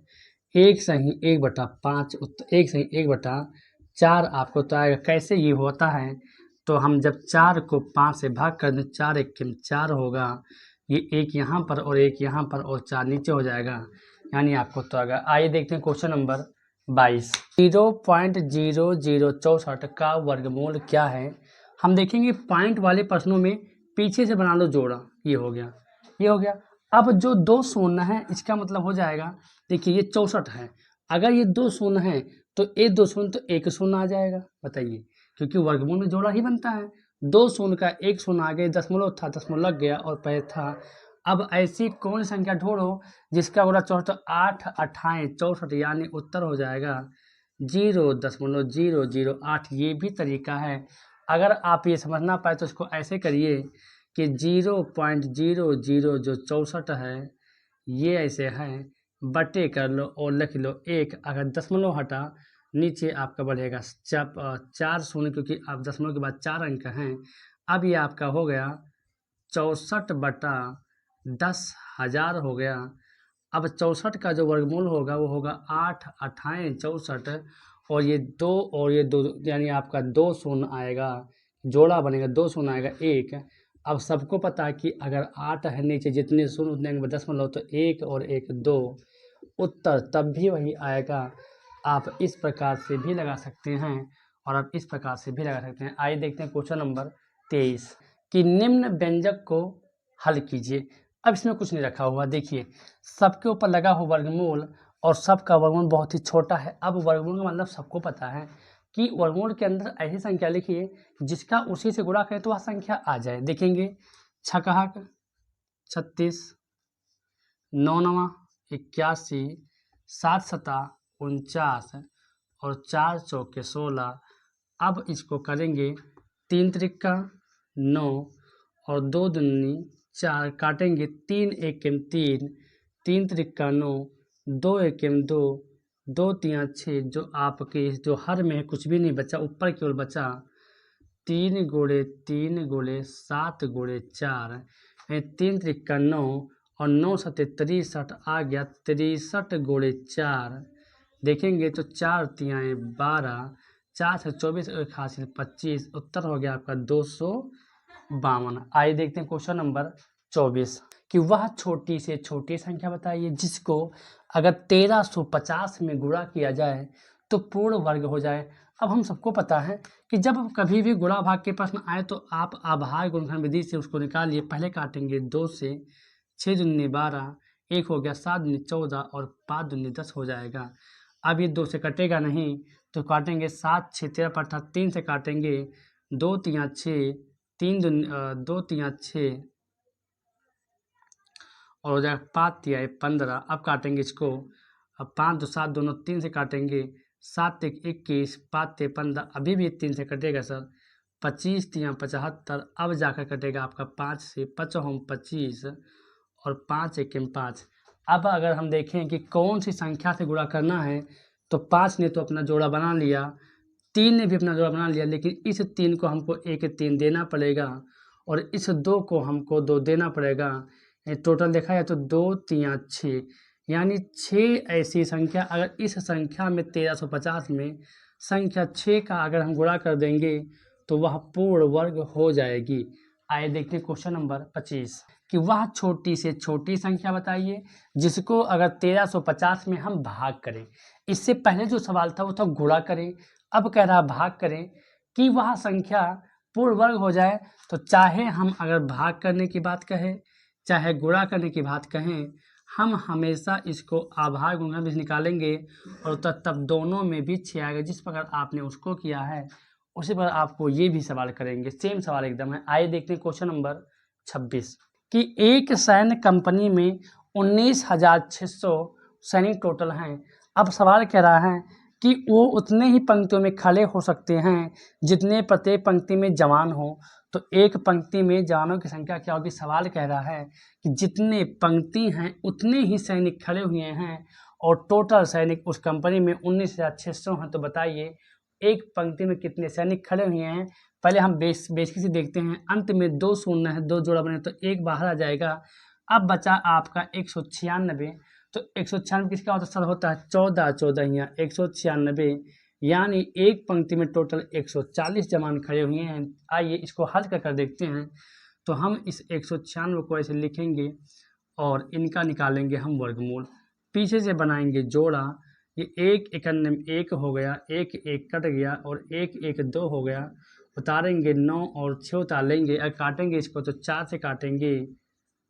1 सही 1/5 उत्तर 1 सही 1/4 आपको उत्तर आएगा। कैसे ये होता है, तो हम जब 4 को 5 से भाग कर दें 4 1 4 होगा, ये 1 यहाँ पर और 1 यहाँ पर और 4 नीचे हो जाएगा, यानी आपको उत्तर आएगा। आइए देखते हैं क्वेश्चन नंबर 22। 0.0064 का वर्गमूल क्या है। हम देखेंगे पॉइंट वाले प्रश्नों में पीछे से बना लो जोड़ा, ये हो गया ये हो गया। अब जो 2 शून्य है इसका मतलब हो जाएगा, देखिए ये 64 है, अगर ये 2 शून्य है तो ये 2 शून्य तो 1 शून्य आ जाएगा। बताइए, क्योंकि वर्गमूल में जोड़ा ही बनता है। 2 शून्य का 1 शून्य आ गया, दशमलव था दशमलव लग गया और पहले था। अब ऐसी कौन संख्या ढूंढो जिसका गुणा 64 8 अट्ठाएँ 64, यानी उत्तर हो जाएगा 0.008। ये भी तरीका है। अगर आप ये समझना पाए तो इसको ऐसे करिए कि 0.00 जो 64 है ये ऐसे है, बटे कर लो और लिख लो 1। अगर दशमलव हटा नीचे आपका बढ़ेगा 4 शून्य, क्योंकि अब दशमलव के बाद 4 अंक हैं। अब ये आपका हो गया 64/10,000 हो गया। अब 64 का जो वर्गमूल होगा वो होगा 8 अट्ठाएँ 64 और ये 2 और ये 2 यानी आपका 2 शून्य आएगा, जोड़ा बनेगा 2 शून्य आएगा 1। अब सबको पता है कि अगर 8 है नीचे जितने शून्य उतने दशमलव तो 1 और 1 2, उत्तर तब भी वही आएगा। आप इस प्रकार से भी लगा सकते हैं और आप इस प्रकार से भी लगा सकते हैं। आइए देखते हैं क्वेश्चन नंबर 23 कि निम्न व्यंजक को हल कीजिए। अब इसमें कुछ नहीं रखा हुआ, देखिए सबके ऊपर लगा हुआ वर्गमूल और सबका वर्गमूल बहुत ही छोटा है। अब वर्गमूल का मतलब सबको पता है कि वर्गमूल के अंदर ऐसी संख्या लिखिए जिसका उसी से गुणा करें तो वह संख्या आ जाए। देखेंगे 6 36, 9 9 81, 7 7 49 और 4 चौके 16। अब इसको करेंगे 3 त्रिका 9 और 2 दूनी 4, काटेंगे 3 1 3, 3 त्रिका 9, 2 1 2, 2 तिया 6, जो आपके जो हर में है कुछ भी नहीं बचा, ऊपर केवल बचा 3 गुणे 3 गुणे 7 गुणे 4, 3 त्रिका 9 और 9 सत्ते 63 आ गया 63 गुणे 4। देखेंगे तो 4 तियाएँ 12, 4 से 24 और 1 हासिल 25, उत्तर हो गया आपका 252। आइए देखते हैं क्वेश्चन नंबर 24 कि वह छोटी से छोटी संख्या बताइए जिसको अगर 1350 में गुणा किया जाए तो पूर्ण वर्ग हो जाए। अब हम सबको पता है कि जब कभी भी गुणा भाग के प्रश्न आए तो आप आभार गुणनखंड विधि से उसको निकालिए। पहले काटेंगे 2 से, 6 दूनी 12, 1 हो गया, 7 दूनी 14 और 5 दूनी 10 हो जाएगा। अब ये 2 से कटेगा नहीं तो काटेंगे 7 6 13 पर 3 से काटेंगे, 2 तिया 6, 2 तिया 6 और हो जाएगा 5 तिया 15। अब काटेंगे इसको, अब 5 2 7 दोनों 3 से काटेंगे, 7 1 21, 5 3 15, अभी भी 3 से कटेगा सर, 25 तिया 75। अब जाकर कटेगा आपका 5 से, 5 हम 25 और 5 1 5। अब अगर हम देखें कि कौन सी संख्या से गुणा करना है तो 5 ने तो अपना जोड़ा बना लिया, 3 ने भी अपना जोड़ा बना लिया, लेकिन इस 3 को हमको 1 3 देना पड़ेगा और इस 2 को हमको 2 देना पड़ेगा। टोटल देखा जाए तो 2 तिया 6, यानी 6 ऐसी संख्या, अगर इस संख्या में 1350 में संख्या 6 का अगर हम गुणा कर देंगे तो वह पूर्ण वर्ग हो जाएगी। आइए देखते हैं क्वेश्चन नंबर 25 कि वह छोटी से छोटी संख्या बताइए जिसको अगर 1350 में हम भाग करें। इससे पहले जो सवाल था वो था गुणा करें, अब कह रहा भाग करें कि वह संख्या पूर्ण वर्ग हो जाए। तो चाहे हम अगर भाग करने की बात कहें चाहे गुणा करने की बात कहें, हम हमेशा इसको आभार गुणनखंड विधि निकालेंगे और तब दोनों में भी 6 आएगा। जिस प्रकार आपने उसको किया है उसी पर आपको ये भी सवाल करेंगे, सेम सवाल एकदम है। आइए देखते हैं क्वेश्चन नंबर 26 कि एक सैन्य कंपनी में 19,600 सैनिक टोटल हैं। अब सवाल कह रहा है कि वो उतने ही पंक्तियों में खड़े हो सकते हैं जितने प्रत्येक पंक्ति में जवान हो। तो एक पंक्ति में जवानों की संख्या क्या होगी? सवाल कह रहा है कि जितने पंक्ति हैं उतने ही सैनिक खड़े हुए हैं और टोटल सैनिक उस कंपनी में 19,600 हैं। तो बताइए एक पंक्ति में कितने सैनिक खड़े हुए हैं? पहले हम बेसिक से देखते हैं। अंत में 2 शून्य है, 2 जोड़ा बने तो 1 बाहर आ जाएगा। अब बचा आपका 196। तो 196 किसका होता है सर? होता है 14 14 196, यानी एक पंक्ति में टोटल 140 जवान खड़े हुए हैं। आइए इसको हल कर देखते हैं। तो हम इस 196 को ऐसे लिखेंगे और इनका निकालेंगे हम वर्गमूल। पीछे से बनाएंगे जोड़ा, ये 1 91 1 हो गया, 1 1 कट गया और 1 1 2 हो गया। उतारेंगे 9 और 6 उतार लेंगे। अगर काटेंगे इसको तो 4 से काटेंगे,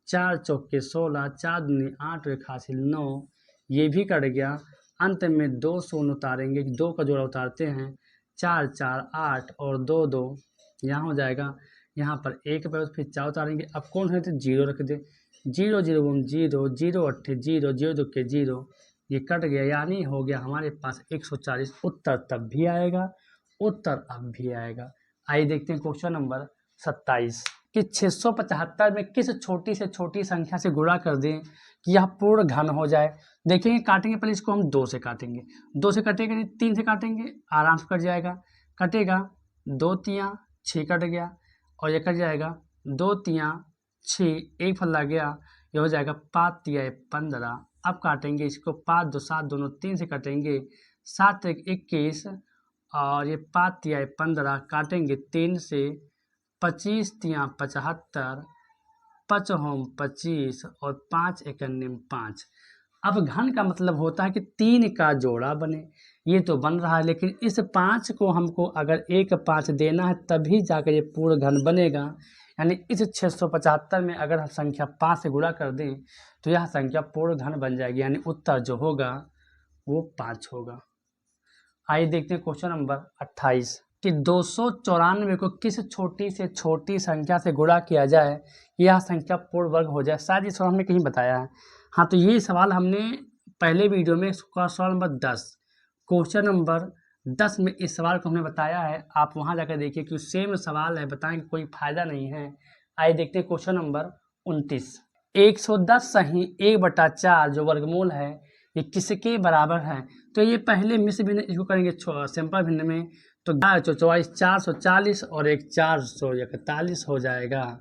4 चौके 16, 4 दूनी 8 और 1 हासिल 9, ये भी कट गया। अंत में 2 शून्य उतारेंगे, 2 का जोड़ा उतारते हैं, 4 4 8 और 2 2 यहाँ हो जाएगा। यहाँ पर 1 पर फिर 4 उतारेंगे। अब कौन है तो 0 रख दे, 0 0 0 0 8 0 0 2 के 0, ये कट गया, यानी हो गया हमारे पास 140। उत्तर तब भी आएगा, उत्तर अब भी आएगा। आइए देखते हैं क्वेश्चन नंबर 27 कि 675 में किस छोटी से छोटी संख्या से गुणा कर दें कि यह पूर्ण घन हो जाए। देखेंगे काटेंगे, पहले इसको हम 2 से काटेंगे, 2 से कटेगा नहीं, 3 से काटेंगे, आराम से कट जाएगा। कटेगा 2 तिया 6 कट गया और ये कट जाएगा 2 तिया 6, एक फल लग गया, ये हो जाएगा 5 तिया 15। अब काटेंगे इसको, 5 2 7 दोनों 3 से कटेंगे, 7 1 21 और ये 5 तिया 15 काटेंगे 3 से, 25 तिया 75, 5 होम 25 और 5 1 5। अब घन का मतलब होता है कि 3 का जोड़ा बने, ये तो बन रहा है, लेकिन इस 5 को हमको अगर 1 5 देना है तभी जाकर ये पूर्ण घन बनेगा। यानी इस 675 में अगर हम संख्या 5 से गुणा कर दें तो यह संख्या पूर्ण घन बन जाएगी, यानी उत्तर जो होगा वो 5 होगा। आइए देखते हैं क्वेश्चन नंबर 28 कि 294 को किस छोटी से छोटी संख्या से गुणा किया जाए यह संख्या पूर्ण वर्ग हो जाए। शायद ये सवाल हमने कहीं बताया है। हाँ, तो ये सवाल हमने पहले वीडियो में सवाल नंबर 10 क्वेश्चन नंबर 10 में इस सवाल को हमने बताया है। आप वहाँ जाकर देखिए कि सेम सवाल है, बताएं कोई फायदा नहीं है। आइए देखते हैं क्वेश्चन नंबर 29 110 सही 1/4 जो वर्गमूल है ये किसके बराबर है। तो ये पहले मिश्र भिन्न, इसको करेंगे सिंपल भिन्न में, तो 24 440 और एक 441 हो जाएगा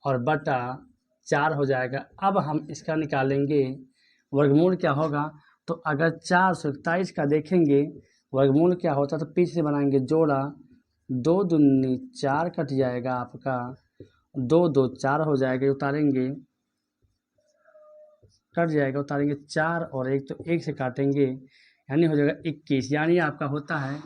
और बटा 4 हो जाएगा। अब हम इसका निकालेंगे वर्गमूल क्या होगा। तो अगर 441 का देखेंगे वर्गमूल क्या होता, तो पीछे से बनाएंगे जोड़ा, 2 दूनी 4 कट जाएगा आपका, 2 2 4 हो जाएगा, उतारेंगे कट जाएगा, उतारेंगे 4 और 1 तो 1 से काटेंगे, यानी हो जाएगा 21। यानी आपका होता है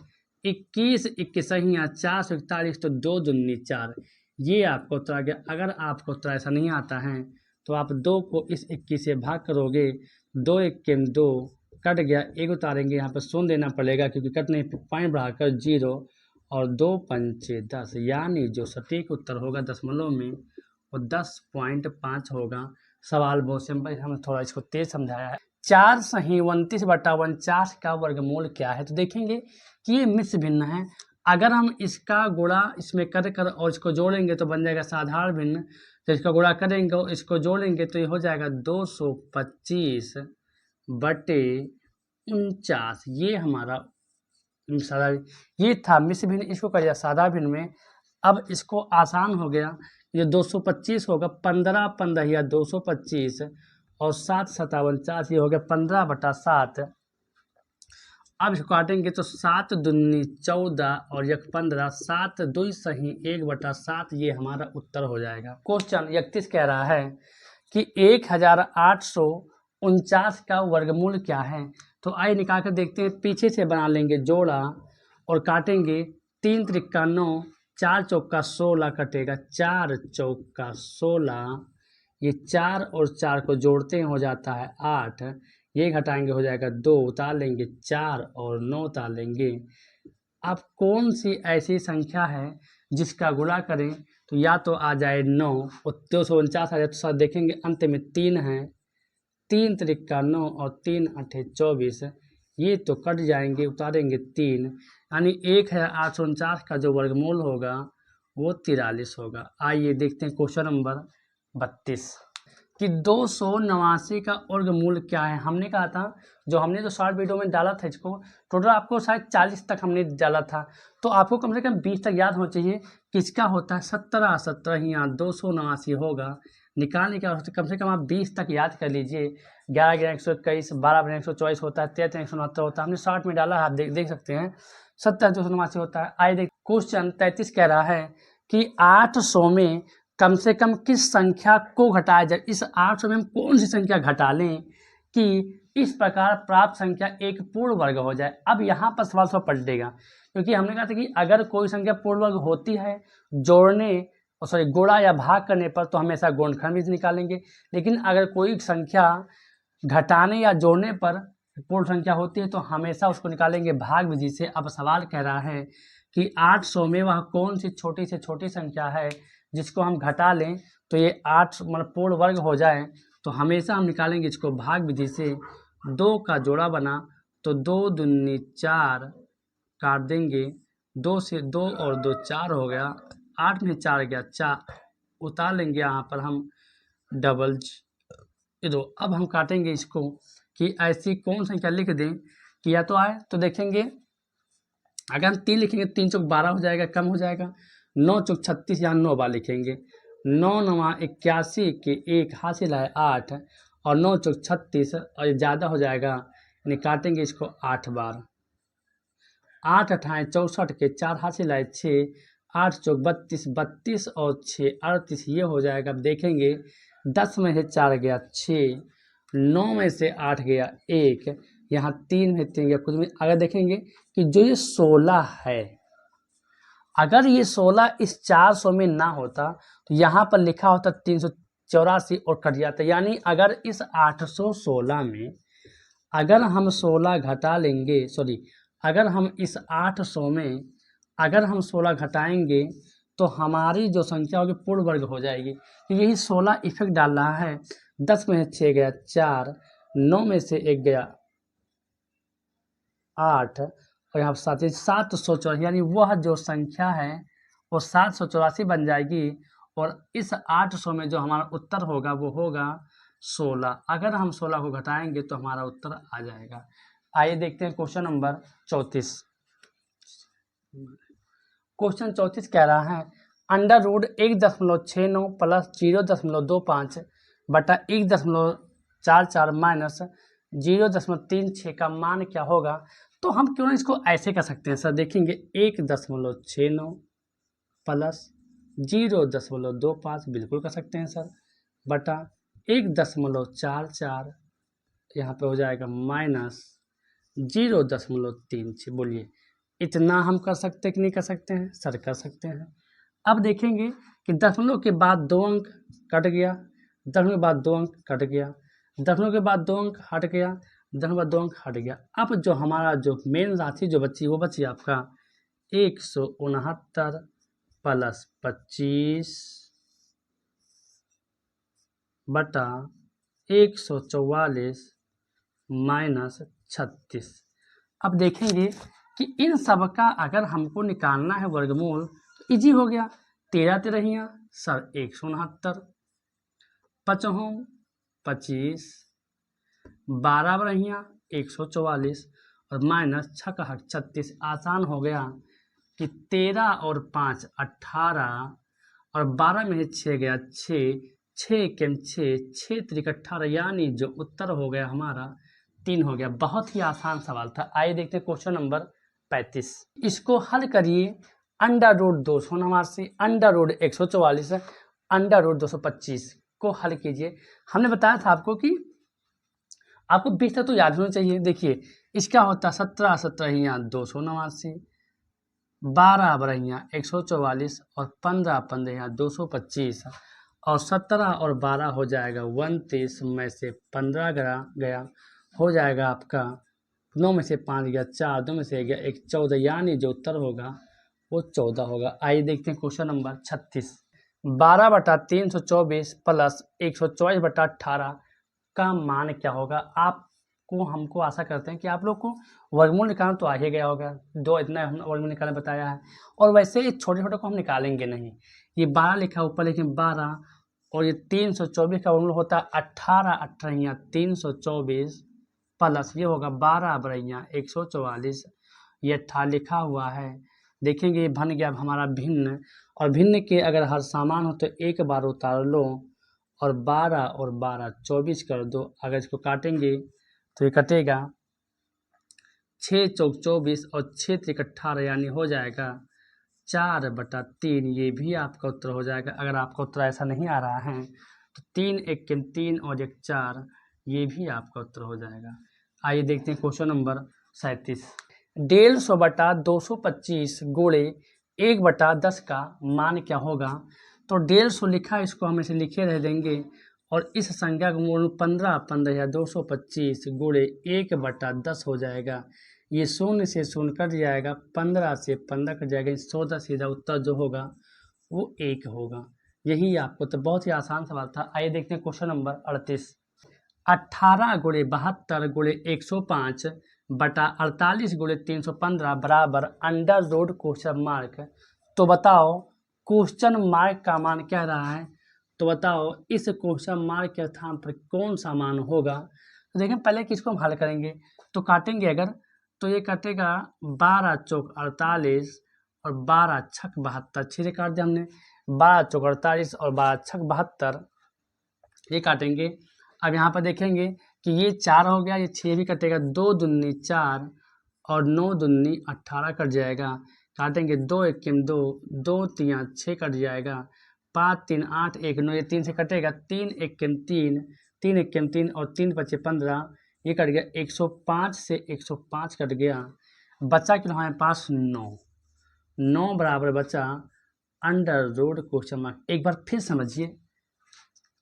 21 21 सही है 441, तो 2 दूनी 4, ये आपको उत्तर आ गया। अगर आपको उत्तर ऐसा नहीं आता है तो आप 2 को इस 21 से भाग करोगे, 2 1 के 2 कट गया, 1 उतारेंगे, यहाँ पर शून्य देना पड़ेगा क्योंकि कटने पॉइंट बढ़ाकर 0 और 2 पंचे 10, यानी जो सटीक उत्तर होगा दशमलव में वो 10.5 होगा। सवाल बहुत सिंपल, हमने थोड़ा इसको तेज समझाया है। 4 सही 29/49 का वर्गमूल क्या है। तो देखेंगे कि ये मिश्र भिन्न है। अगर हम इसका गुणा इसमें कर और इसको जोड़ेंगे तो बन जाएगा साधारण भिन्न। तो इसका गुणा करेंगे और इसको जोड़ेंगे तो ये हो जाएगा 225/49, ये हमारा सादा, ये था मिश्र भिन्न। इसको कर दिया सादा भिन्न में। अब इसको आसान हो गया, ये 225 होगा, 15 15 या 225 और 7 57 4, ये हो गया 15/7। अब इसको काटेंगे तो 7 दूनी 14 और 1 15, 7 2 सही 1/7, ये हमारा उत्तर हो जाएगा। क्वेश्चन 31 कह रहा है कि 1849 का वर्गमूल क्या है। तो आइए निकाल कर देखते हैं। पीछे से बना लेंगे जोड़ा और काटेंगे, 3 त्रिका 9, 4 चौका 16 कटेगा, 4 चौका 16, ये 4 और 4 को जोड़ते हैं हो जाता है 8, ये घटाएंगे हो जाएगा 2, उतार लेंगे 4 और 9 उतार लेंगे। अब कौन सी ऐसी संख्या है जिसका गुणा करें तो या तो आ जाए 9 और 249 आ जाए, तो साथ देखेंगे अंत में 3 है, 3 त्रिका 9 और 3 8 24, ये तो कट जाएंगे, उतारेंगे 3, यानी 1849 का जो वर्गमूल होगा वो 43 होगा। आइए देखते हैं क्वेश्चन नंबर 32 कि 289 का वर्गमूल क्या है। हमने कहा था, जो हमने जो शॉर्ट वीडियो में डाला था, इसको टोटल आपको शायद 40 तक हमने डाला था, तो आपको कम से कम 20 तक याद होना चाहिए। किसका होता है 17 17 यहाँ 289 होगा, निकालने का कम से कम आप 20 तक याद कर लीजिए। 11 11 121, 12 12 124 होता है, 13 13 169 होता है, हमने शॉर्ट में डाला है, आप देख सकते हैं। 17 289 होता है। आइए देख क्वेश्चन 33 कह रहा है कि 800 में कम से कम किस संख्या को घटाया जाए। इस 800 में हम कौन सी संख्या घटा लें कि इस प्रकार प्राप्त संख्या एक पूर्ण वर्ग हो जाए। अब यहाँ पर सवाल थोड़ा पलटेगा, क्योंकि हमने कहा था कि अगर कोई संख्या पूर्ण वर्ग होती है जोड़ने गुणा या भाग करने पर तो हमेशा गुणनखंड विधि निकालेंगे, लेकिन अगर कोई संख्या घटाने या जोड़ने पर पूर्ण संख्या होती है तो हमेशा उसको निकालेंगे भाग विधि से। अब सवाल कह रहा है कि 800 में वह कौन सी छोटी से छोटी संख्या है जिसको हम घटा लें तो ये 8 मतलब पूर्ण वर्ग हो जाए, तो हमेशा हम निकालेंगे इसको भाग विधि से। 2 का जोड़ा बना तो 2 दूनी 4 काट देंगे, 2 से 2 और 2 4 हो गया, 8 में 4 गया 4, उतार लेंगे यहाँ पर हम डबल दो। अब हम काटेंगे इसको कि ऐसी कौन संख्या लिख दें कि या तो आए। तो देखेंगे अगर हम 3 लिखेंगे 3 चौक 12 हो जाएगा, कम हो जाएगा, 9 चौक 36 यहाँ 9 बार लिखेंगे, 9 9 81 के 1 हासिल है 8 और 9 चौक 36 और ये ज़्यादा हो जाएगा, यानी काटेंगे इसको 8 बार, 8 अठाएँ 64 के 4 हासिल है 6, 8 चौक 32, 32 और 6 38, ये हो जाएगा। अब देखेंगे 10 में से 4 गया 6, 9 में से 8 गया 1, यहाँ 3 में 3 गया कुछ में। अगर देखेंगे कि जो ये 16 है, अगर ये 16 इस 400 में ना होता तो यहाँ पर लिखा होता 384 और कट जाता। यानी अगर इस 816 में अगर हम 16 घटा लेंगे, अगर हम इस 800 में अगर हम 16 घटाएंगे तो हमारी जो संख्या होगी पूर्ण वर्ग हो जाएगी। तो यही 16 इफेक्ट डाल रहा है। 10 में से 6 गया 4, 9 में से 1 गया 8 और यहाँ 784, यानी वह जो संख्या है वो 784 बन जाएगी। और इस 800 में जो हमारा उत्तर होगा वो होगा 16। अगर हम 16 को घटाएंगे तो हमारा उत्तर आ जाएगा। आइए देखते हैं क्वेश्चन नंबर 34। क्वेश्चन 34 कह रहा है अंडर रूट 1.69 प्लस 0.25 बटा 1.44 माइनस 0.36 का मान क्या होगा। तो हम क्यों ना इसको ऐसे कर सकते हैं सर, देखेंगे 1.69 प्लस 0.25 बिल्कुल कर सकते हैं सर, बटा 1.44 यहाँ पे हो जाएगा माइनस 0.36। बोलिए इतना हम कर सकते कि नहीं कर सकते हैं सर, कर सकते हैं। अब देखेंगे कि दशमलव के बाद 2 अंक कट गया, दशमलव के बाद 2 अंक कट गया, दशमलव के बाद 2 अंक हट गया, दशमलव के बाद 2 अंक हट गया। अब जो हमारा जो मेन राशि जो बची वो बची आपका 169 प्लस 25 बटा 144 माइनस 36। अब देखेंगे कि इन सब का अगर हमको निकालना है वर्गमूल तो इजी हो गया। 13 तिरहियाँ सर 169, 5 25, 12 बरहियाँ 144 और माइनस 6 36। आसान हो गया कि 13 और 5 18 और 12 में 6 गया 6, 6 के 6, 6 त्रिक 18 यानी जो उत्तर हो गया हमारा 3 हो गया। बहुत ही आसान सवाल था। आइए देखते हैं क्वेश्चन नंबर 35। इसको हल करिए। Under root 289, under root 144, under root 225 को हल कीजिए। हमने बताया था आपको कि आपको 20 तक तो याद होना चाहिए। देखिए इसका होता है 17 17 289, 12 बरहियाँ 144 और 15 15 225 और 17 और 12 हो जाएगा 29 में से 15 गया हो जाएगा आपका 9 में से 5 गया 4, 2 में से गया 1, 14 यानी जो उत्तर होगा वो 14 होगा। आइए देखते हैं क्वेश्चन नंबर 36। 12 बटा 324 प्लस 124 बटा 18 का मान क्या होगा। आपको हमको आशा करते हैं कि आप लोग को वर्गमूल निकालना तो आ ही गया होगा। दो इतना हम वर्गमूल निकालने बताया है और वैसे छोटे छोटे को हम निकालेंगे नहीं। ये 12 लिखा ऊपर लेकिन 12 और ये 324 का वर्गमूल होता है 18 18 324 प्लस ये होगा 12 बरहियाँ 144। ये 18 लिखा हुआ है। देखेंगे ये बन गया हमारा भिन्न, और भिन्न के अगर हर सामान हो तो एक बार उतार लो और 12 और 12 24 कर दो। अगर इसको काटेंगे तो ये कटेगा 6 चौक 24 और 6 त्रिक 18 यानी हो जाएगा 4 बटा 3। ये भी आपका उत्तर हो जाएगा। अगर आपका उत्तर ऐसा नहीं आ रहा है तो 3 1 के 3 और 1 4, ये भी आपका उत्तर हो जाएगा। आइए देखते हैं क्वेश्चन नंबर 37। 150 बटा 225 गुणे 1 बटा 10 का मान क्या होगा। तो 150 लिखा, इसको हम ऐसे लिखे रह देंगे और इस संख्या का मूल 15 15 225 गुणे 1 बटा 10 हो जाएगा। ये 0 से 0 कट जाएगा, 15 से 15 कट जाएगा, 14 सीधा उत्तर जो होगा वो 1 होगा। यही आपको तो बहुत ही आसान सवाल था। आइए देखते हैं क्वेश्चन नंबर 38। 18 गुणे 72 गुणे 105 बटा 48 गुणे 315 बराबर अंडर रूट क्वेश्चन मार्क। तो बताओ क्वेश्चन मार्क का मान कह रहा है, तो बताओ इस क्वेश्चन मार्क के स्थान पर कौन सा मान होगा। तो देखें पहले किसको हम हल करेंगे, तो काटेंगे अगर तो ये कटेगा 12 चौक 48 और 12 छक 72, 6 से काट दिया हमने, 12 चौक 48 और 12 छक 72 ये काटेंगे। अब यहाँ पर देखेंगे कि ये 4 हो गया, ये 6 भी कटेगा, 2 दूनी 4 और 9 दूनी 18 कट जाएगा। काटेंगे 2 1 2, 2 3 6 कट जाएगा, 5 3 8 1 9, ये 3 से कटेगा, 3 1 3, 3 1 3 और 3 5 15, ये कट गया 105 से 105 कट गया। बचा कि हमारे पास 9 बराबर बचा अंडर रूट क्वेश्चन मार्क। एक बार फिर समझिए,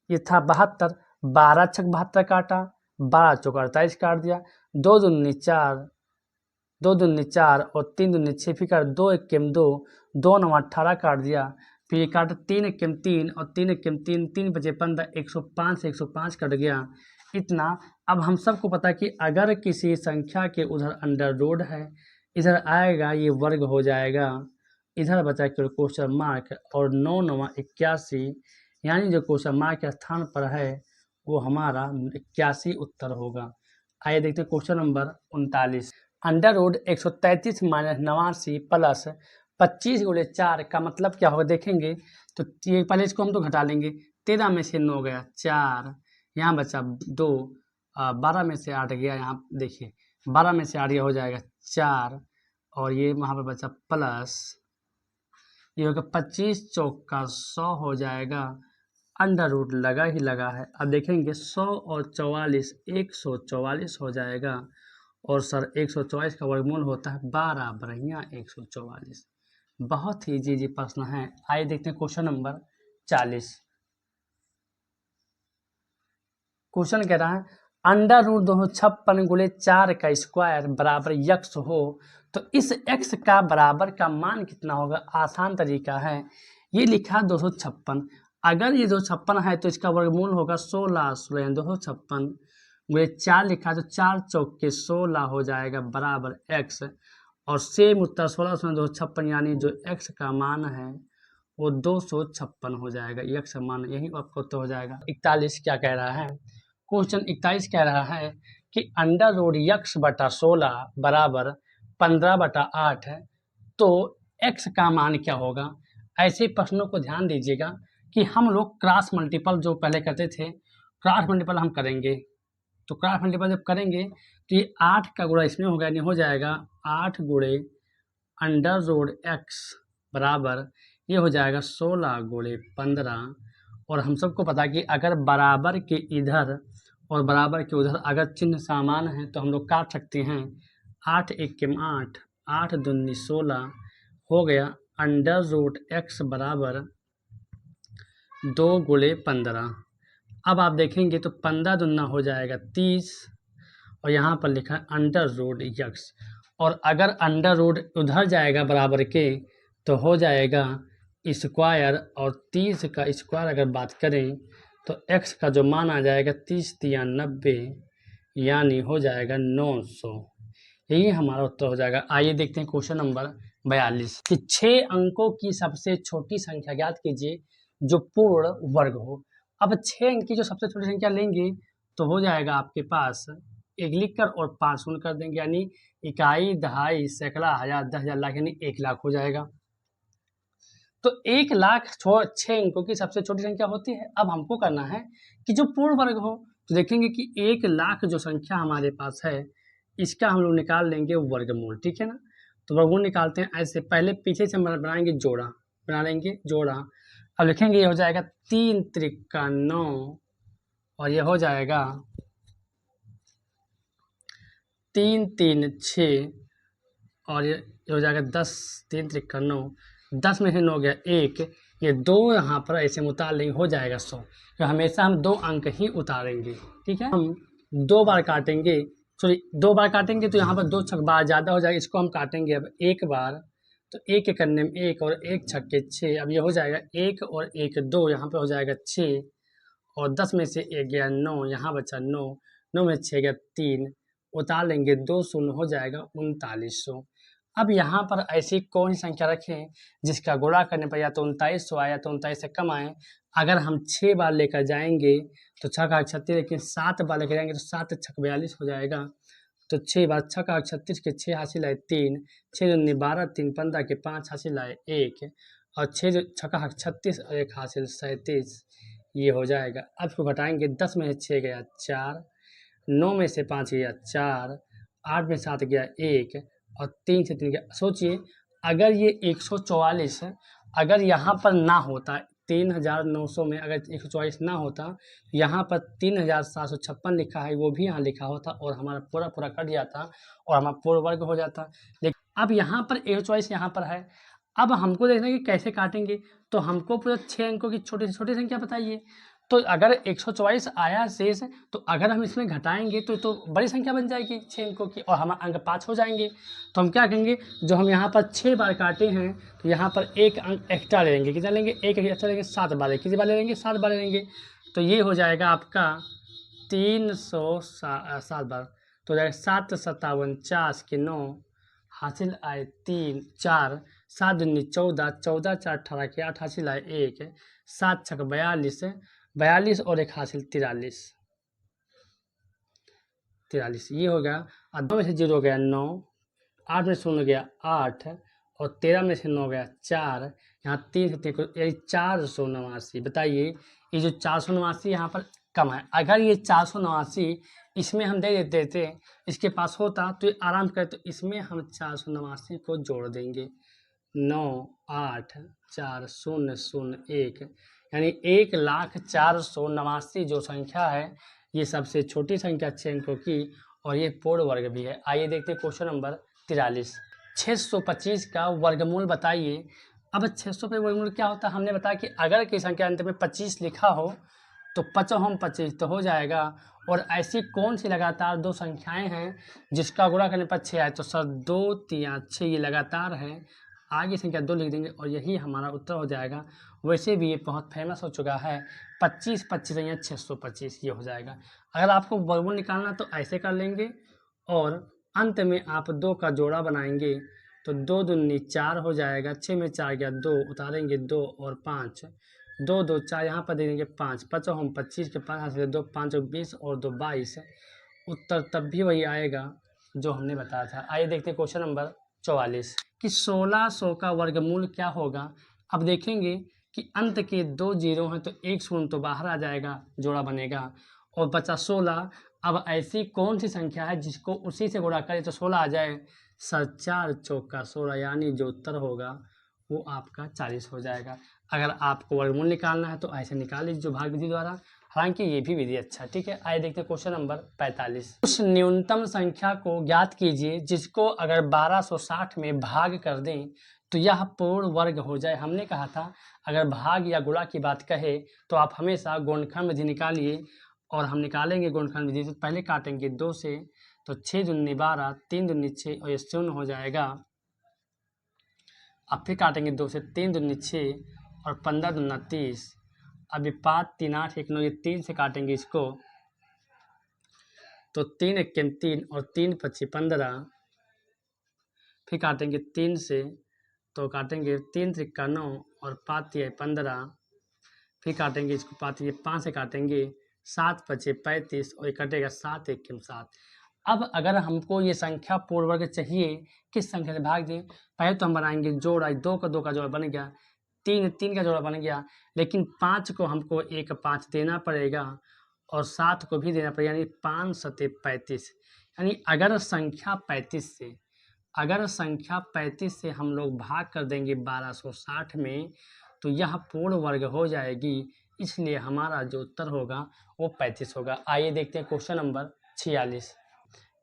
ये था 72, 12 छक 72 काटा, 12 चौक 48 काट दिया, 2 दूनी 4, 2 दूनी 4 और 3 दूनी 6 फिर काट, 2 1 2, 2 9 18 काट दिया, फिर ये काट 3 1 3 और 3 1 3, 3 बचे 15, 105 से 105 कट गया इतना। अब हम सबको पता है कि अगर किसी संख्या के उधर अंडर रूट है, इधर आएगा ये वर्ग हो जाएगा, इधर बचा केवल क्वेश्चन मार्क और 9 9 81 यानी जो क्वेश्चन मार्क के स्थान पर है वो हमारा 81 उत्तर होगा। आइए देखते हैं question number 39। Under root 133 minus 89 plus 25 गुणे 4 का मतलब क्या होगा देखेंगे। तो ये पहले इसको हम तो घटा लेंगे। 13 में से 9 गया 4, यहाँ बचा 2, 12 में से 8 गया, यहाँ देखिए 12 में से 8 गया हो जाएगा 4, और ये वहाँ पर बचा प्लस, ये होगा 25 चौका 100 हो जाएगा। अंडर रूट लगा ही लगा है। अब देखेंगे 100 और 44 144 हो जाएगा, और सर 144 का वर्गमूल होता है 12 बरहिया 144। बहुत ही इजी प्रश्न है। आइए देखते हैं क्वेश्चन नंबर 40। क्वेश्चन कह रहा है अंडर रूट 256 गुणे 4 का स्क्वायर बराबर यक्स हो तो इस एक्स का बराबर का मान कितना होगा। आसान तरीका है, ये लिखा 256, अगर ये 256 है तो इसका वर्गमूल होगा 16, 256 गुणे 4 लिखा तो 4 चौके 16 हो जाएगा बराबर एक्स, और सेम उत्तर 16 256 यानी जो एक्स का मान है वो 256 हो जाएगा। एक्स मान यही आपको उत्तर हो जाएगा। 41 क्या कह रहा है, क्वेश्चन 41 कह रहा है कि अंडर रूट यक्स बटा 16 बराबर 15/8 है, तो एक्स का मान क्या होगा। ऐसे प्रश्नों को ध्यान दीजिएगा कि हम लोग क्रॉस मल्टीपल जो पहले करते थे, क्रॉस मल्टीपल हम करेंगे। तो क्रॉस मल्टीपल जब करेंगे तो ये 8 का गुणा इसमें होगा, यानी हो जाएगा 8 गुणे अंडर रूट एक्स बराबर ये हो जाएगा 16 गुणे 15। और हम सबको पता कि अगर बराबर के इधर और बराबर के उधर अगर चिन्ह समान है तो हम लोग काट सकते हैं। 8 एक 8, 8 दूनी 16 हो गया अंडर रूट एक्स बराबर 2 गुणे 15। अब आप देखेंगे तो 15 दूना हो जाएगा 30, और यहाँ पर लिखा है अंडर रूट यक्स, और अगर अंडर रूट उधर जाएगा बराबर के तो हो जाएगा स्क्वायर, और 30 का स्क्वायर अगर बात करें तो x का जो मान आ जाएगा 30 या 90, यानी हो जाएगा 900। यही हमारा उत्तर हो जाएगा। आइए देखते हैं क्वेश्चन नंबर 42 कि 6 अंकों की सबसे छोटी संख्या ज्ञात कीजिए जो पूर्ण वर्ग हो। अब 6 अंक की जो सबसे छोटी संख्या लेंगे तो हो जाएगा आपके पास, एक लिख कर और 5 शून्य कर देंगे, यानी इकाई, दहाई, सैकड़ा, हजार, 10,000, लाख, यानी 1 लाख हो जाएगा। तो 1 लाख 6 अंकों की सबसे छोटी संख्या होती है। अब हमको करना है कि जो पूर्ण वर्ग हो, तो देखेंगे कि 1 लाख जो संख्या हमारे पास है इसका हम लोग निकाल लेंगे वर्गमूल, ठीक है ना। तो वर्गमूल निकालते हैं ऐसे, पहले पीछे से हम बनाएंगे जोड़ा, बना लेंगे जोड़ा। अब लिखेंगे ये हो जाएगा 3 त्रिका 9, और ये हो जाएगा 3 3 6, और ये हो जाएगा 10, 3 त्रिका 9, 10 में से 9 गया 1, ये 2 यहाँ पर ऐसे उतार लेंगे हो जाएगा 100। तो हमेशा हम 2 अंक ही उतारेंगे, ठीक है। हम 2 बार काटेंगे, सॉरी 2 बार काटेंगे तो यहाँ पर 2 छक बार ज़्यादा हो जाएगा, इसको हम काटेंगे अब 1 बार, तो 1 के करने में 1 और 1 छक्के 6, अब ये हो जाएगा 1 और 1 2, यहाँ पर हो जाएगा 6, और 10 में से 1 गया 9, यहाँ बचा 9, 9 में 6 गया 3, उतार लेंगे 2 शून्य हो जाएगा 3900। अब यहाँ पर ऐसी कौन सी संख्या रखें जिसका गुणा करने पर या तो 3900 आए या तो 39 से कम आए। अगर हम 6 बार लेकर जाएंगे तो 6 का 36, लेकिन 7 बार लेकर जाएंगे तो 7 छक 42 हो जाएगा। तो 6 बार 6 का 36 के 6 हासिल आए 3, 6 दूनी 12, 3 15 के 5 हासिल आए 1, और 6 छक्का 36 और 1 हासिल 37, ये हो जाएगा। अब इसको घटाएंगे, 10 में से 6 गया 4, 9 में से 5 गया 4, 8 में 7 गया 1, और 3 से 3 गया। सोचिए अगर ये 144 अगर यहाँ पर ना होता, 3900 में अगर 144 ना होता, यहाँ पर 3756 लिखा है वो भी यहाँ लिखा होता, और हमारा पूरा पूरा कट जाता और हमारा पूर्ण वर्ग हो जाता। लेकिन अब यहाँ पर 144 यहाँ पर है। अब हमको देखना है कि कैसे काटेंगे, तो हमको पूरा 6 अंकों की छोटी से छोटी संख्या बताइए। तो अगर 144 आया शेष, तो अगर हम इसमें घटाएंगे तो बड़ी संख्या बन जाएगी 6 अंकों की, और हमारे अंक 5 हो जाएंगे। तो हम क्या करेंगे, जो हम यहाँ पर 6 बार काटे हैं तो यहाँ पर 1 अंक एक्स्ट्रा ले लेंगे। कितना लेंगे, 1 एक्स्ट्रा लेंगे, 7 बार कितनी बार ले लेंगे, 7 बार ले लेंगे। तो ये हो जाएगा आपका 307 बार, तो हो जाएगा 7 7 49 के 9 हासिल आए 3 4, 7 दूनी 14, 14 4 18 के 8 हासिल आए 1, 7 छक 42, 42 और 1 हासिल 43, ये हो गया। और 2 में से 0 गया 9, 8 में से 0 गया 8 और 13 में से 9 गया 4, यहाँ 3 से 3 को 489। बताइए ये जो 489 यहाँ पर कम है। अगर ये 489 इसमें हम दे देते थे, इसके पास होता तो ये आराम करे, तो इसमें हम 489 को जोड़ देंगे। 9 8 4 0 0 1, यानी 1,04,89 जो संख्या है ये सबसे छोटी संख्या 6 अंकों की और ये पूर्ण वर्ग भी है। आइए देखते हैं क्वेश्चन नंबर 43। 625 का वर्गमूल बताइए। अब 600 पे वर्गमूल क्या होता है, हमने बताया कि अगर कोई संख्या अंत में 25 लिखा हो तो 25 तो हो जाएगा। और ऐसी कौन सी लगातार दो संख्याएं हैं जिसका गुणा करने पर 6 आए, तो सर 2 3 6 ये लगातार है। आगे संख्या 2 लिख देंगे और यही हमारा उत्तर हो जाएगा। वैसे भी ये बहुत फेमस हो चुका है, 25 25 या 625 ये हो जाएगा। अगर आपको वर्गमूल निकालना तो ऐसे कर लेंगे और अंत में आप 2 का जोड़ा बनाएंगे तो 2 दूनी 4 हो जाएगा। 6 में 4 गया 2, उतारेंगे 2 और 5, 2 2 4 यहाँ पर दे देंगे 5, 5 हम 25 के 5 हाथ से 2 5 20 और 2 22। उत्तर तब भी वही आएगा जो हमने बताया था। आइए देखते हैं क्वेश्चन नंबर 44 कि 1600 का वर्गमूल क्या होगा। अब देखेंगे कि अंत के 2 जीरो हैं तो 1 शून्य तो बाहर आ जाएगा, जोड़ा बनेगा और बचा 16। अब ऐसी कौन सी संख्या है जिसको उसी से गुणा करें तो 16 आ जाए। 4 चौका 16, यानी जो उत्तर होगा वो आपका 40 हो जाएगा। अगर आपको वर्गमूल निकालना है तो ऐसे निकाल लीजिए जो भाग विधि द्वारा, हालांकि ये भी विधि अच्छा। ठीक है, आइए देखते हैं क्वेश्चन नंबर 45। उस न्यूनतम संख्या को ज्ञात कीजिए जिसको अगर 1260 में भाग कर दें तो यह पूर्ण वर्ग हो जाए। हमने कहा था अगर भाग या गुणा की बात कहे तो आप हमेशा गुणनखंड विधि निकालिए और हम निकालेंगे गुणनखंड विधि से। पहले काटेंगे 2 से तो 6 दूनी 12, 3 दूनी 6 और ये शून्य हो जाएगा। अब फिर काटेंगे 2 से, 3 दूनी 6 और 15 दूना 30। अभी 5 3 8 1 9, ये 3 से काटेंगे इसको तो 3 1 3 और 3 25 15। फिर काटेंगे 3 से तो काटेंगे 3 3 9 और 5 3 15। फिर काटेंगे इसको 5 से काटेंगे 7 25 35 और ये कटेगा 7 1 7। अब अगर हमको ये संख्या पूर्ण वर्ग चाहिए, किस संख्या से भाग दें। पहले तो हम बनाएंगे जोड़ा, 2 का 2 का जोड़ा बन गया, 3 3 का जोड़ा बन गया, लेकिन 5 को हमको 1 5 देना पड़ेगा और 7 को भी देना पड़ेगा, यानी 5 7 35। यानी अगर संख्या 35 से हम लोग भाग कर देंगे 1260 में तो यह पूर्ण वर्ग हो जाएगी, इसलिए हमारा जो उत्तर होगा वो 35 होगा। आइए देखते हैं क्वेश्चन नंबर 46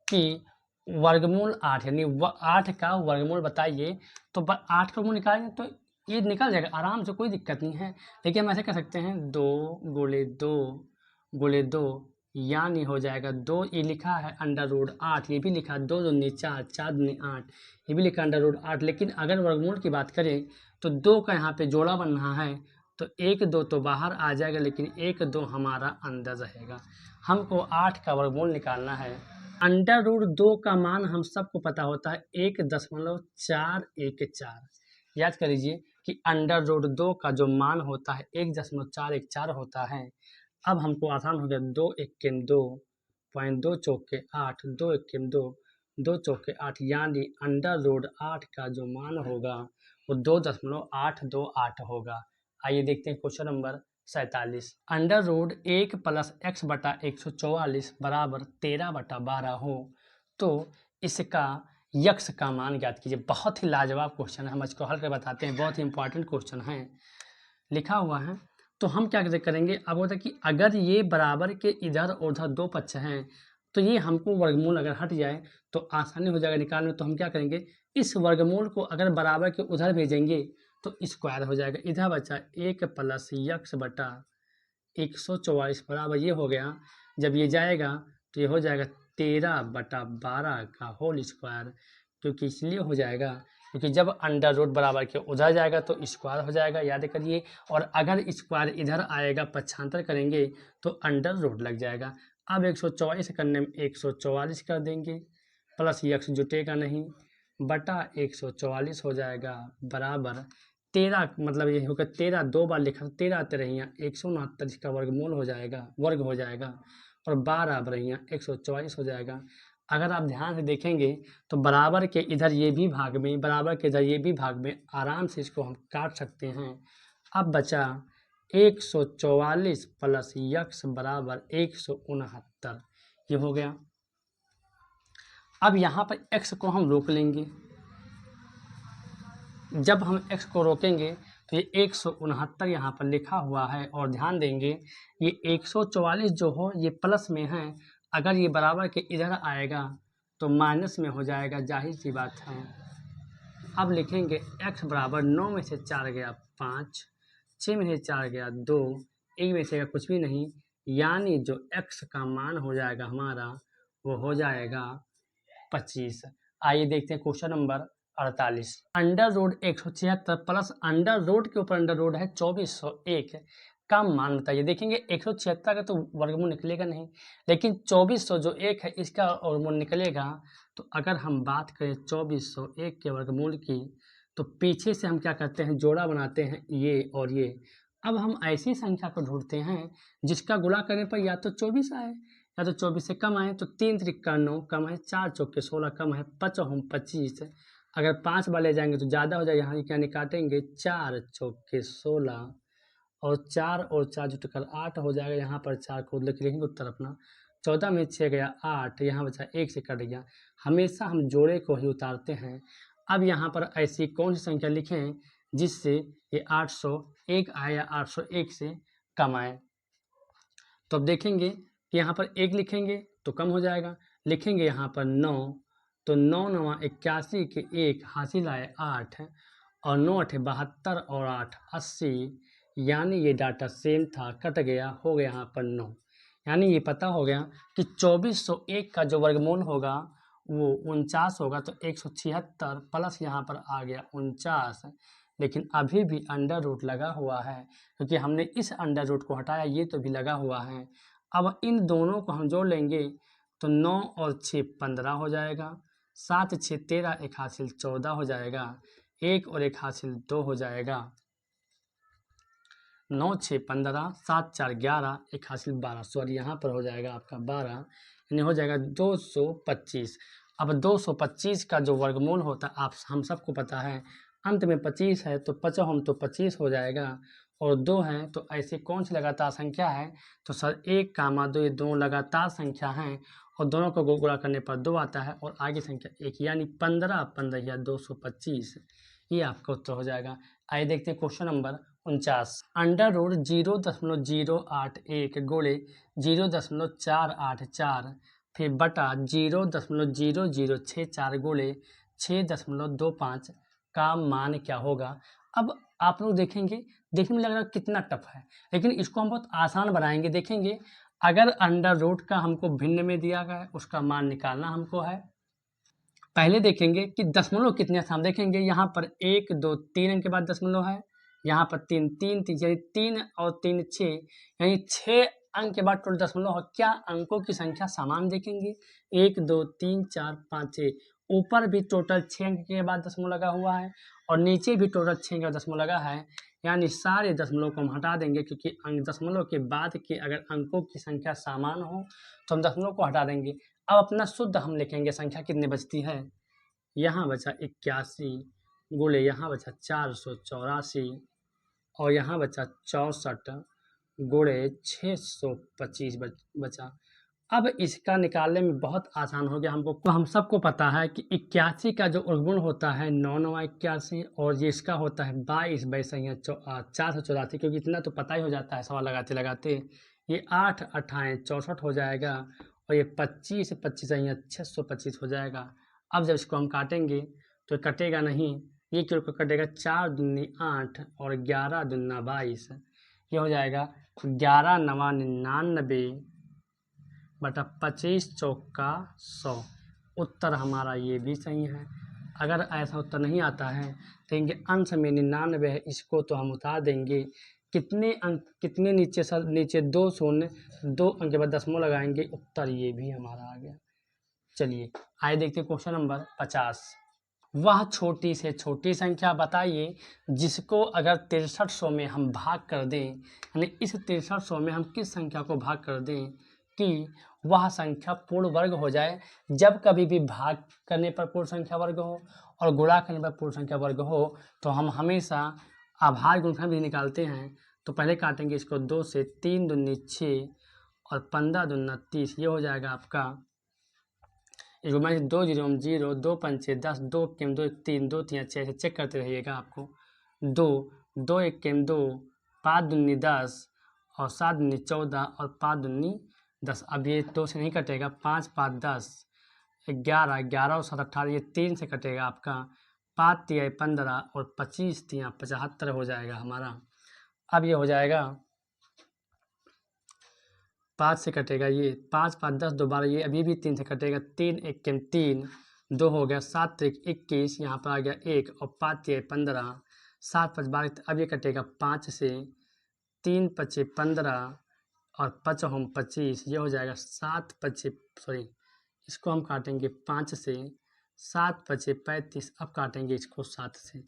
कि वर्गमूल 8, यानी 8 का वर्गमूल बताइए। तो 8 का वर्गमूल निकालेंगे तो ये निकल जाएगा आराम से, कोई दिक्कत नहीं है। लेकिन हम ऐसे कर सकते हैं 2 गुणे 2 यानी हो जाएगा 2, ये लिखा है √8, ये भी लिखा 2 दूनी 4, 4 दूनी 8, ये भी लिखा √8। लेकिन अगर वर्गमूल की बात करें तो 2 का यहाँ पे जोड़ा बन रहा है तो 1 2 तो बाहर आ जाएगा, लेकिन 1 2 हमारा अंदर रहेगा। हमको 8 का वर्गमूल निकालना है। √2 का मान हम सबको पता होता है 1.414। याद कर लीजिए कि √2 का जो मान होता है 1.414 होता है। अब हमको आसान हो गया, 2 1 2 2 चौके 8, 2 1 2 2 चौके 8, यानी √8 का जो मान होगा वो 2.828 होगा। आइए देखते हैं क्वेश्चन नंबर 47। √1 + x/144 बराबर 13/12 हो तो इसका यक्स का मान ज्ञात कीजिए। बहुत ही लाजवाब क्वेश्चन है, हम इसको हल कर बताते हैं, बहुत ही इंपॉर्टेंट क्वेश्चन है, लिखा हुआ है। तो हम क्या करेंगे, अब होता है कि अगर ये बराबर के इधर और उधर दो पक्ष हैं तो ये हमको वर्गमूल अगर हट जाए तो आसानी हो जाएगा निकालने। तो हम क्या करेंगे, इस वर्गमूल को अगर बराबर के उधर भेजेंगे तो स्क्वायर हो जाएगा। इधर बचा 1 + x/144 बराबर ये हो गया। जब ये जाएगा तो ये हो जाएगा 13/12 का होल स्क्वायर, क्योंकि इसलिए हो जाएगा क्योंकि जब √ बराबर के उधर जाएगा तो स्क्वायर हो जाएगा, याद करिए। और अगर स्क्वायर इधर आएगा, पक्षांतर करेंगे तो √ लग जाएगा। अब 144 करने में 144 कर देंगे, प्लस यक्स जुटेगा नहीं, बटा 144 हो जाएगा बराबर 13 मतलब ये होगा 13 दो बार लिखा 13 13 169 इसका वर्गमूल हो जाएगा, वर्ग हो जाएगा, और 12 बरहियाँ 144 हो जाएगा। अगर आप ध्यान से देखेंगे तो बराबर के इधर ये भी भाग में, बराबर के इधर ये भी भाग में आराम से इसको हम काट सकते हैं। अब बचा 144 प्लस यक्स बराबर 169, ये हो गया। अब यहाँ पर x को हम रोक लेंगे। जब हम x को रोकेंगे तो ये 169 यहाँ पर लिखा हुआ है, और ध्यान देंगे ये 144 जो हो ये प्लस में है, अगर ये बराबर के इधर आएगा तो माइनस में हो जाएगा, जाहिर सी बात है। अब लिखेंगे x बराबर 9 में से 4 गया 5, 6 में से 4 गया 2, 1 में से कुछ भी नहीं, यानी जो x का मान हो जाएगा हमारा वो हो जाएगा 25। आइए देखते हैं question number 48। Under root 176 plus under root के ऊपर अंडर रूट है 2401 का मान बताइए। देखेंगे 176 का तो वर्गमूल निकलेगा नहीं, लेकिन 2400 जो एक है इसका वर्गमूल निकलेगा। तो अगर हम बात करें 2401 के वर्गमूल की, तो पीछे से हम क्या करते हैं, जोड़ा बनाते हैं ये और ये। अब हम ऐसी संख्या को ढूंढते हैं जिसका गुणा करने पर या तो 24 आए या तो 24 से कम आए। तो 3 त्रिका 9 कम है, 4 चौके 16 कम है, 5 25। अगर 5 बार ले जाएंगे तो ज़्यादा हो जाएगा, यहाँ क्या निकाटेंगे 4 चौके 16 और 4 और 4 जुटकर 8 हो जाएगा। यहाँ पर 4 को लिखेंगे उत्तर अपना। 14 में 6 गया 8, यहाँ बचा 1 से कट गया। हमेशा हम जोड़े को ही उतारते हैं। अब यहाँ पर ऐसी कौन सी संख्या लिखें जिससे ये 801 आए या 801 से कम आए। तो अब देखेंगे कि यहाँ पर 1 लिखेंगे तो कम हो जाएगा, लिखेंगे यहाँ पर 9 तो 9 9 81 के 1 हासिल आए 8, और 9 8 72 और 8 80, यानी ये डाटा सेम था, कट गया, हो गया यहाँ पर 9। यानी ये पता हो गया कि 2401 का जो वर्गमूल होगा वो 49 होगा। तो 176 प्लस यहाँ पर आ गया 49, लेकिन अभी भी अंडर रूट लगा हुआ है, क्योंकि हमने इस अंडर रूट को हटाया, ये तो भी लगा हुआ है। अब इन दोनों को हम जोड़ लेंगे तो 9 और 6 15 हो जाएगा, 7 6 13, 1 हासिल 14 हो जाएगा, 1 और 1 हासिल 2 हो जाएगा, 9 6 15, 7 4 11, 1 हासिल 12, सॉरी यहाँ पर हो जाएगा आपका 12, यानी हो जाएगा 225। अब 225 का जो वर्गमूल होता है आप हम सबको पता है, अंत में 25 है तो 5 हम तो 25 हो जाएगा, और 2 है तो ऐसे कौन सी लगातार संख्या है, तो सर 1 कामा 2 ये दोनों लगातार संख्या हैं, और दोनों को गुणा करने पर 2 आता है, और आगे संख्या 1, यानी 15 15 या 225, ये आपका उत्तर हो जाएगा। आइए देखते हैं क्वेश्चन नंबर 49। अंडर रूट 0.081 गुणे 0.484 फिर बटा 0.0064 गुणे 6.25 का मान क्या होगा। अब आप लोग देखेंगे, देखने में लग रहा है कितना टफ है, लेकिन इसको हम बहुत आसान बनाएंगे। देखेंगे अगर अंडर रूट का हमको भिन्न में दिया गया है, उसका मान निकालना हमको है। पहले देखेंगे कि दशमलव कितने स्थान, देखेंगे यहाँ पर 1 2 3 अंक के बाद दशमलव है, यहाँ पर 3 3 3 यानी 3 और 3 6, यानी 6 अंक के बाद टोटल दशमलव है। क्या अंकों की संख्या समान देखेंगे, 1 2 3 4 5 6, ऊपर भी टोटल 6 अंक के बाद दशमलव लगा हुआ है, और नीचे भी टोटल 6 अंक का दशमलव लगा है, यानी सारे दशमलव को हम हटा देंगे, क्योंकि अंक दशमलव के बाद के अगर अंकों की संख्या समान हो तो हम दशमलव को हटा देंगे। अब अपना शुद्ध हम लिखेंगे, संख्या कितनी बचती है, यहाँ बचा 81 गुणे यहाँ बचा 484, और यहाँ बचा 64 गुणे 625 बचा। अब इसका निकालने में बहुत आसान हो गया हमको। तो हम सबको पता है कि 81 का जो वर्गमूल होता है 9 9 81, और ये इसका होता है 22 22 484, क्योंकि इतना तो पता ही हो जाता है सवाल लगाते लगाते। ये 8 8 64 हो जाएगा, और ये 25 25 625 हो जाएगा। अब जब इसको हम काटेंगे तो कटेगा नहीं, ये क्यों कटेगा, 4 दूनी 8 और 11 दूना 22, ये हो जाएगा 11 9 99 बटा 25 चौका 100। उत्तर हमारा ये भी सही है। अगर ऐसा उत्तर नहीं आता है तो इनके अंश में 99 है, इसको तो हम उतार देंगे। कितने अंक, कितने नीचे सर, नीचे 2 शून्य, 2 अंक के बाद दशमलव लगाएंगे, उत्तर ये भी हमारा आ गया। चलिए आइए देखते हैं क्वेश्चन नंबर 50। वह छोटी से छोटी संख्या बताइए जिसको अगर 6300 में हम भाग कर दें, यानी इस 6300 में हम किस संख्या को भाग कर दें कि वह संख्या पूर्ण वर्ग हो जाए। जब कभी भी भाग करने पर पूर्ण संख्या वर्ग हो और गुणा करने पर पूर्ण संख्या वर्ग हो तो हम हमेशा आभाज्य गुणनखंड भी निकालते हैं। तो पहले काटेंगे इसको 2 से, 3 दूनी 6 और 15 दूना 30, ये हो जाएगा आपका। इसको मैं 2 0 0, 2 5 10, 2 1 2 3, 2 3 6 चेक करते रहिएगा आपको। 2 2 1 2, 5 दूनी 10 और 7 दूनी 14 और 5 दूनी 10। अब ये 2 से नहीं कटेगा, 5 5 10, 11 11 और 7 18, ये 3 से कटेगा आपका। 5 3 15 और 25 3 75 हो जाएगा हमारा। अब ये हो जाएगा 5 से कटेगा, ये 5 5 10 दोबारा, ये अभी भी 3 से कटेगा। 3 1 3, 2 हो गया, 7 1 21, यहाँ पर आ गया 1 और 5 3 15, 7 5 12। अब ये कटेगा 5 से, 3 5 15 और 5 हम 25, ये हो जाएगा 7 5 सॉरी इसको हम काटेंगे 5 से, 7 5 35। अब काटेंगे इसको 7 से।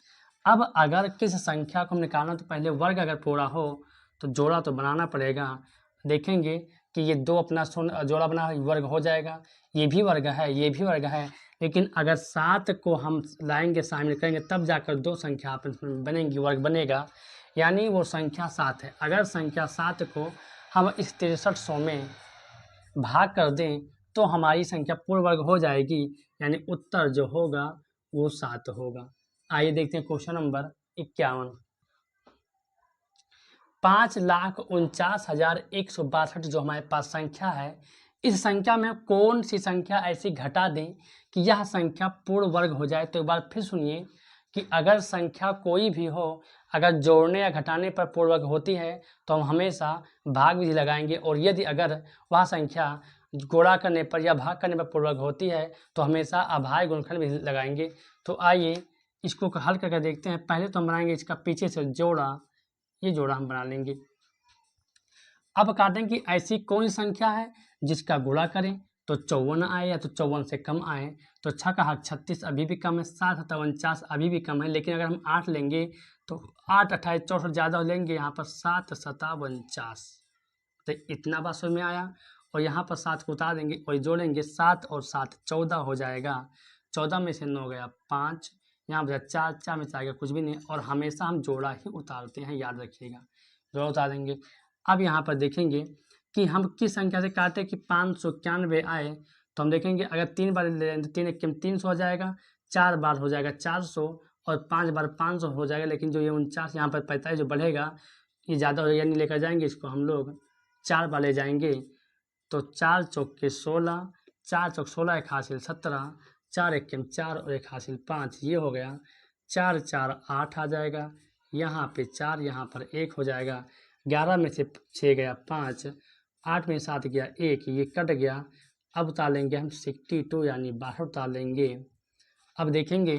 अब अगर किस संख्या को हम निकालना तो पहले वर्ग अगर पूरा हो तो जोड़ा तो बनाना पड़ेगा। देखेंगे कि ये 2 अपना जोड़ा बना वर्ग हो जाएगा, ये भी वर्ग है, ये भी वर्ग है। लेकिन अगर 7 को हम लाएंगे शामिल करेंगे तब जाकर 2 संख्या बनेंगी, वर्ग बनेगा, यानी वो संख्या 7 है। अगर संख्या 7 को हम इस 6300 में भाग कर दें तो हमारी संख्या पूर्ण वर्ग हो जाएगी, यानी उत्तर जो होगा वो 7 होगा। आइए देखते हैं क्वेश्चन नंबर 51। 5,49,162 जो हमारे पास संख्या है, इस संख्या में कौन सी संख्या ऐसी घटा दें कि यह संख्या पूर्ण वर्ग हो जाए। तो एक बार फिर सुनिए कि अगर संख्या कोई भी हो, अगर जोड़ने या घटाने पर पूर्ण वर्ग होती है तो हम हमेशा भाग विधि लगाएंगे, और यदि अगर वह संख्या गुणा करने पर या भाग करने पर पूर्ण वर्ग होती है तो हमेशा अभाज्य गुणनखंड विधि लगाएंगे। तो आइए इसको हल करके देखते हैं। पहले तो हम बनाएंगे इसका पीछे से जोड़ा, ये जोड़ा हम बना लेंगे। अब काटें कि ऐसी कौन सी संख्या है जिसका गुणा करें तो 54 आए या तो 54 से कम आए। तो 6 का हक 36 अभी भी कम है, 7 7 49 अभी भी कम है। लेकिन अगर हम 8 लेंगे तो 8 28 64 ज़्यादा लेंगे, यहाँ पर 7 7 49, तो इतना बात समझ में आया। और यहाँ पर 7 को उतार देंगे और जोड़ेंगे, 7 और 7 14 हो जाएगा। 14 में से 9 गया 5, यहाँ पर 4 4 में से आएगा कुछ भी नहीं, और हमेशा हम जोड़ा ही उतारते हैं, याद रखिएगा, जोड़ा उतार देंगे। अब यहाँ पर देखेंगे कि हम किस संख्या से काटे कि 591 आए। तो हम देखेंगे अगर 3 बार ले लें तो 3 1 300 हो जाएगा, 4 बार हो जाएगा 400 और 5 बार 500 हो जाएगा। लेकिन जो ये 49 यहाँ पर 45 जो बढ़ेगा ये ज़्यादा हो जाएगा, नहीं लेकर जाएंगे इसको हम लोग 4 बार ले जाएंगे। तो 4 चौके 16, 4 चौक 16 एक हासिल 17, 4 1 4 और एक हासिल 5, ये हो गया। 4 4 8 आ जाएगा, यहाँ पे 4, यहाँ पर 1 हो जाएगा। 11 में से 6 गया 5, 8 में 7 गया 1, ये कट गया। अब उतार लेंगे हम 62 यानी 62 उतार लेंगे। अब देखेंगे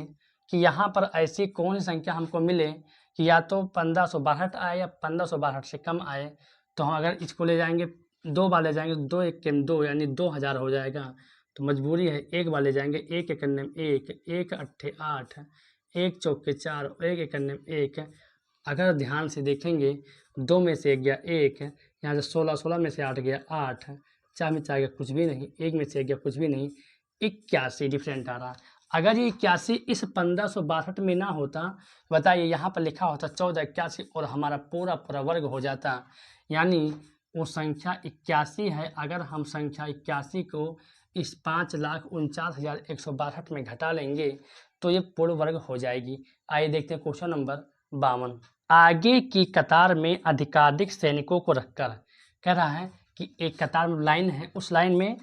कि यहाँ पर ऐसी कौन सी संख्या हमको मिले कि या तो 1562 आए या 1562 से कम आए। तो हम अगर इसको ले जाएंगे 2 बार ले जाएंगे, 2 1 2 यानी 2000 हो जाएगा। तो मजबूरी है 1 बार ले जाएंगे, 1 1 1, 1 8 8, 1 चौके 4 और 1 1 1। अगर ध्यान से देखेंगे 2 में से 1 गया 1, यहाँ से 16 16 में से 8 गया 8, 4 में से आ गया कुछ भी नहीं, 1 में से 1 गया कुछ भी नहीं, 81 डिफरेंट आ रहा। अगर ये 81 इस 1562 में ना होता, बताइए यहाँ पर लिखा होता 14 81 और हमारा पूरा पूरा वर्ग हो जाता। यानी वो संख्या 81 है। अगर हम संख्या 81 को इस 5,49,162 में घटा लेंगे तो ये पूर्ण वर्ग हो जाएगी। आइए देखते हैं क्वेश्चन नंबर 52। आगे की कतार में अधिकाधिक सैनिकों को रखकर, कह रहा है कि एक कतार में लाइन है, उस लाइन में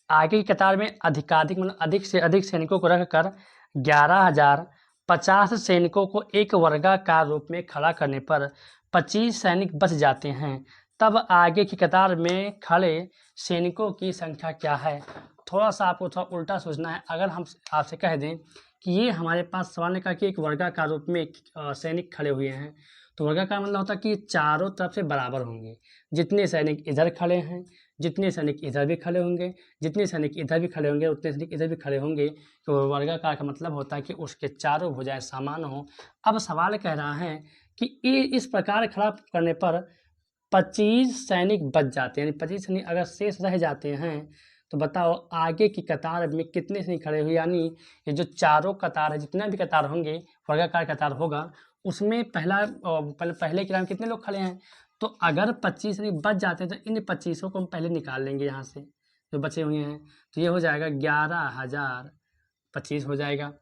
आगे की कतार में अधिकाधिक मतलब अधिक से अधिक सैनिकों को रखकर 11,050 सैनिकों को एक वर्गाकार रूप में खड़ा करने पर 25 सैनिक बच जाते हैं। तब आगे की कतार में खड़े सैनिकों की संख्या क्या है। थोड़ा सा आपको थोड़ा उल्टा सोचना है। अगर हम आपसे कह दें कि ये हमारे पास सवाल ने कहा कि एक वर्गाकार रूप में सैनिक खड़े हुए हैं, तो वर्गाकार मतलब होता है कि चारों तरफ से बराबर होंगे। जितने सैनिक इधर खड़े हैं, जितने सैनिक इधर भी खड़े होंगे, जितने सैनिक इधर भी खड़े होंगे, उतने सैनिक इधर भी खड़े होंगे। तो वर्गाकार का मतलब होता है कि उसके चारों भुजाएं समान हो। अब सवाल कह रहा है कि इस प्रकार खड़ा करने पर 25 सैनिक बच जाते हैं, यानी 25 सैनिक अगर शेष रह जाते हैं तो बताओ आगे की कतार में कितने सैनिक खड़े हुए, यानी ये जो चारों कतार है, जितना भी कतार होंगे, वर्गाकार कतार होगा, उसमें पहले की लाइन कितने लोग खड़े हैं। तो अगर 25 सैनिक बच जाते हैं तो इन 25 को हम पहले निकाल लेंगे यहाँ से जो बचे हुए हैं। तो ये हो जाएगा 11,025 हो जाएगा।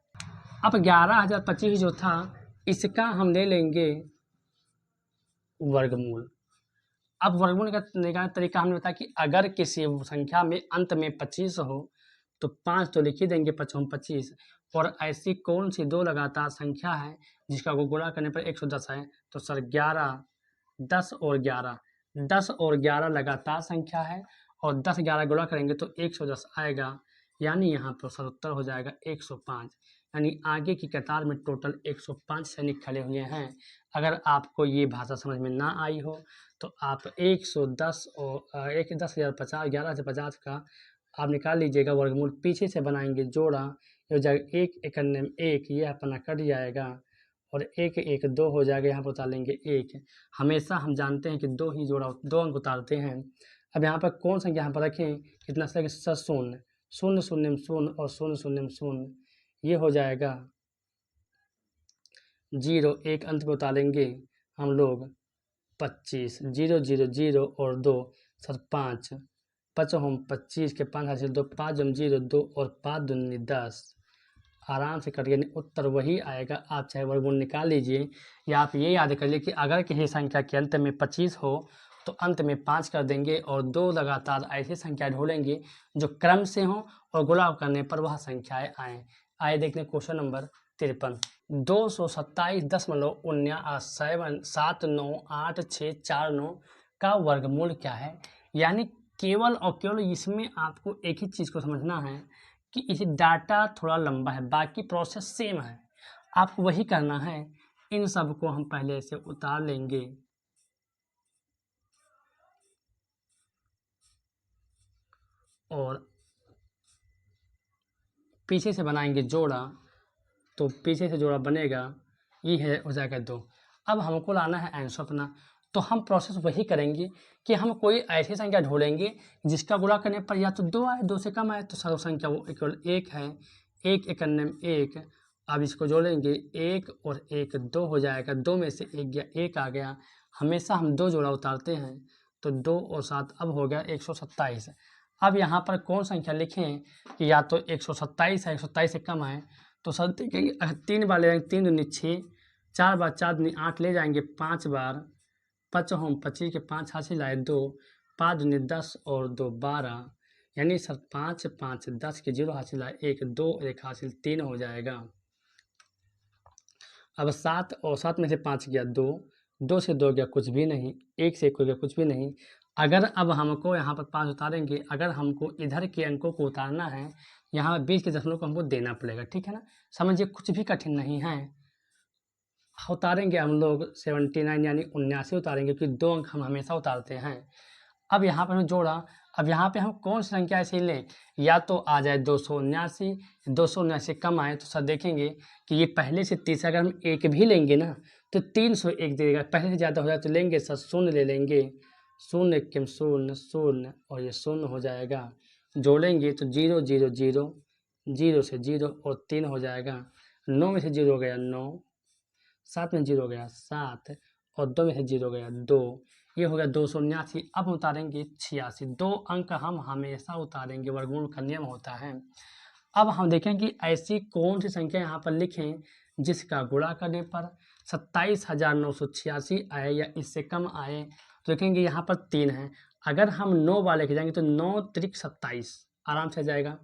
अब 11,025 जो था इसका हम ले लेंगे वर्गमूल। अब वर्गमूल का निकालने का तरीका हमने बताया कि अगर किसी संख्या में अंत में 25 हो तो 5 तो लिख ही देंगे, 25 और ऐसी कौन सी दो लगातार संख्या है जिसका को गुणा करने पर 110 है। तो सर 11, 10 और 11, 10 और 11 लगातार संख्या है और 10 11 गुणा करेंगे तो 110 आएगा, यानी यहाँ पर सर उत्तर हो जाएगा 105। यानी आगे की कतार में टोटल 105 सैनिक खड़े हुए हैं। अगर आपको ये भाषा समझ में ना आई हो तो आप 110 और 10,050 11,050 का आप निकाल लीजिएगा वर्गमूल, पीछे से बनाएंगे जोड़ा, ये हो जाएगा 1 एकन्ने में 1, ये अपना कट जाएगा और 1 1 2 हो जाएगा, यहाँ पर उतार लेंगे 1। हमेशा हम जानते हैं कि 2 ही जोड़ा 2 अंक उतारते हैं। अब यहाँ पर कौन संख्या यहाँ पर रखें, कितना सर शून्य, शून्य शून्य में शून्य और शून्य शून्य में शून्य, ये हो जाएगा 0, 1 अंत में उतारेंगे हम लोग 25, 0 0 0 और 2 सर 5, 5 हम 25 के 5 हासिल 2, 5 जम 0 2 और 5 दूनी 10, आराम से कट गया, उत्तर वही आएगा। आप चाहे वर्गमूल निकाल लीजिए या आप ये याद कर लीजिए कि अगर किसी संख्या के अंत में 25 हो तो अंत में 5 कर देंगे और 2 लगातार ऐसी संख्या ढूंढेंगे जो क्रम से हो और गुणा करने पर वह संख्याएं आए। आइए देखते हैं क्वेश्चन नंबर 53। 227.798649 का वर्गमूल क्या है। यानी केवल और केवल इसमें आपको एक ही चीज़ को समझना है कि इस डाटा थोड़ा लंबा है, बाकी प्रोसेस सेम है, आपको वही करना है। इन सब को हम पहले से उतार लेंगे और पीछे से बनाएंगे जोड़ा, तो पीछे से जोड़ा बनेगा, ये है हो जाएगा 2। अब हमको लाना है आंसर अपना, तो हम प्रोसेस वही करेंगे कि हम कोई ऐसी संख्या ढूंढेंगे जिसका गुणा करने पर या तो 2 आए, 2 से कम आए तो सर्व संख्या वो केवल 1 है, 1 एकन्ने में 1। अब इसको जोड़ेंगे 1 और 1 2 हो जाएगा, 2 में से 1 गया, 1 आ गया। हमेशा हम 2 जोड़ा उतारते हैं, तो 2 और 7 अब हो गया 127। अब यहाँ पर कौन संख्या लिखें कि या तो 127 है, 127 से कम है, तो सर देखेंगे 3 बार ले जाएंगे, 3 दूनी 6, 4 बार 4 दूनी 8 ले जाएंगे, 5 बार 5 हम 25 के 5 हासिल आए 2, 5 दूनी 10 और 2 12, यानी सर 5 5 10 के 0 हासिल आए 1, 2 1 हासिल 3 हो जाएगा। अब 7 और 7 में से 5 गया 2, 2 से 2 गया कुछ भी नहीं, 1 से 1 हो गया कुछ भी नहीं। अगर अब हमको यहाँ पर 5 उतारेंगे, अगर हमको इधर के अंकों को उतारना है, यहाँ 20 के दशमलव को हमको देना पड़ेगा, ठीक है ना। समझिए कुछ भी कठिन नहीं है। उतारेंगे हम लोग 79 यानी 79 उतारेंगे, क्योंकि 2 अंक हम हमेशा उतारते हैं। अब यहाँ पर हम जोड़ा, अब यहाँ पे हम कौन सी संख्या ऐसे लें, या तो आ जाए 279, 279 कम आए तो सर देखेंगे कि ये पहले से तीसरा अगर हम 1 भी लेंगे ना तो 301 देगा, पहले से ज़्यादा हो जाए तो लेंगे सर 0 ले लेंगे, 0 के 0 0 और ये 0 हो जाएगा। जोड़ेंगे तो 0 0 0, 0 से 0 और 3 हो जाएगा, 9 में से 0 हो गया 9, 7 में 0 हो गया 7 और 2 में से 0 हो गया 2, ये हो गया 279। अब उतारेंगे 86, 2 अंक हम हमेशा उतारेंगे, वर्गमूल का नियम होता है। अब हम देखें कि ऐसी कौन सी संख्या यहाँ पर लिखें जिसका गुणा करने पर 27,986 आए या इससे कम आए। तो देखेंगे यहाँ पर 3 है, अगर हम 9 बार लेके जाएंगे तो 9 त्रिक 27 आराम से आ जाएगा,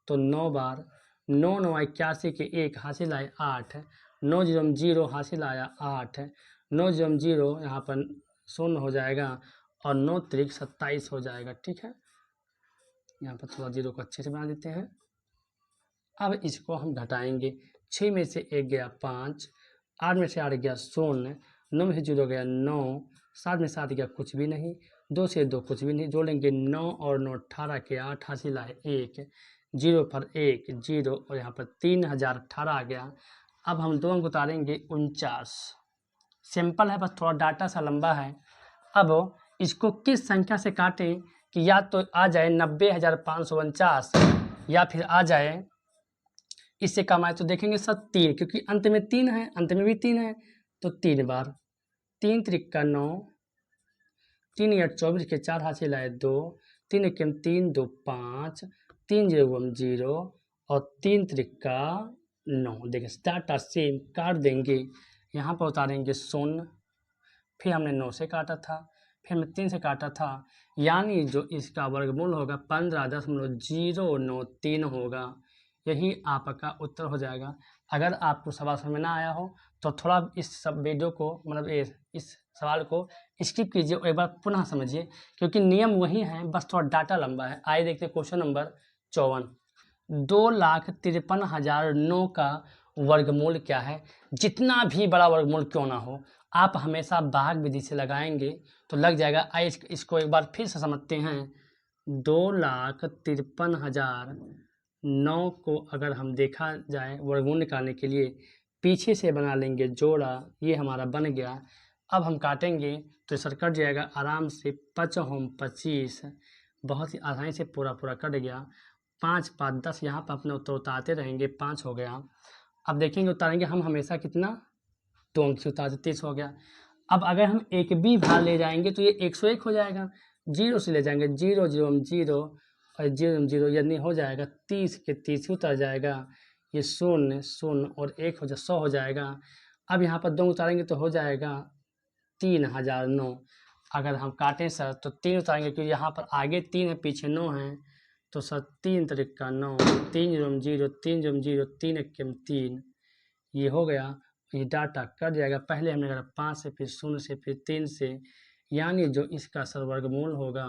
तो 9 बार 9 9 81 के 1 हासिल आए 8, 9 0 0 हासिल आया 8, 9 0 0 यहाँ पर 0 हो जाएगा और 9 त्रिक 27 हो जाएगा, ठीक है। यहाँ पर थोड़ा 0 को अच्छे से बना देते हैं। अब इसको हम घटाएंगे, 6 में से 1 गया 5, 8 में से 8 गया 0, 9 में से 0 गया 9, 7 में 7 गया कुछ भी नहीं, 2 से 2 कुछ भी नहीं, जोड़ेंगे 9 और 9 18 के 8 हासिल आए 1, 0 पर 1 0 और यहाँ पर 3018 आ गया। अब हम 2 अंक उतारेंगे 49। सिंपल है, बस थोड़ा डाटा सा लंबा है। अब इसको किस संख्या से काटें कि या तो आ जाए 90,549 या फिर आ जाए इससे कम आए, तो देखेंगे सर 3, क्योंकि अंत में 3 है, अंत में भी 3 है, तो 3 बार 3 त्रिका 9, 3 8 24 के 4 हासिल आए 2, 3 1 3 2 5, 3 0 0 और 3 त्रिका 9। देखिए डाटा सेम काट देंगे, यहाँ पर उतारेंगे 0, फिर हमने 9 से काटा था, फिर हमने 3 से काटा था, यानी जो इसका वर्गमूल होगा 15.093 होगा। यही आपका उत्तर हो जाएगा। अगर आपको सवाल समझ में ना आया हो तो थोड़ा इस सब वीडियो को मतलब इस सवाल को स्किप कीजिए और एक बार पुनः समझिए, क्योंकि नियम वही है, बस थोड़ा डाटा लंबा है। आइए देखते हैं क्वेश्चन नंबर 54। 2,53,009 का वर्गमूल क्या है? जितना भी बड़ा वर्गमूल क्यों ना हो, आप हमेशा भाग विधि से लगाएंगे तो लग जाएगा। आइए इसको एक बार फिर से समझते हैं। 2,53,009 को अगर हम देखा जाए वर्गमूल निकालने के लिए, पीछे से बना लेंगे जोड़ा, ये हमारा बन गया। अब हम काटेंगे तो सर कट जाएगा आराम से, 5 होम 25, बहुत ही आसानी से पूरा कट गया। 5 5 10, यहाँ पर अपने उत्तर उतारते रहेंगे, 5 हो गया। अब देखेंगे उतारेंगे हम हमेशा कितना, 2 अंक से उतारते 30 हो गया। अब अगर हम एक भी भाग ले जाएंगे तो ये 101 हो जाएगा। 0 से ले जाएंगे 0 0 0 और 0 0 यानी हो जाएगा 30 के 30 उतर जाएगा। ये 0 0 और 1 हो जाए 100 हो जाएगा। अब यहाँ पर 2 उतारेंगे तो हो जाएगा 3,009। अगर हम काटें सर तो 3 उतारेंगे, क्योंकि यहाँ पर आगे 3 है पीछे 9 है, तो सर 3 त्रिका 9, 3 0 0 3 0 0 3 1 3, ये हो गया। ये डाटा कट जाएगा। पहले हमने करा 5 से, फिर 0 से, फिर 3 से, यानी जो इसका सर्वर्गमूल होगा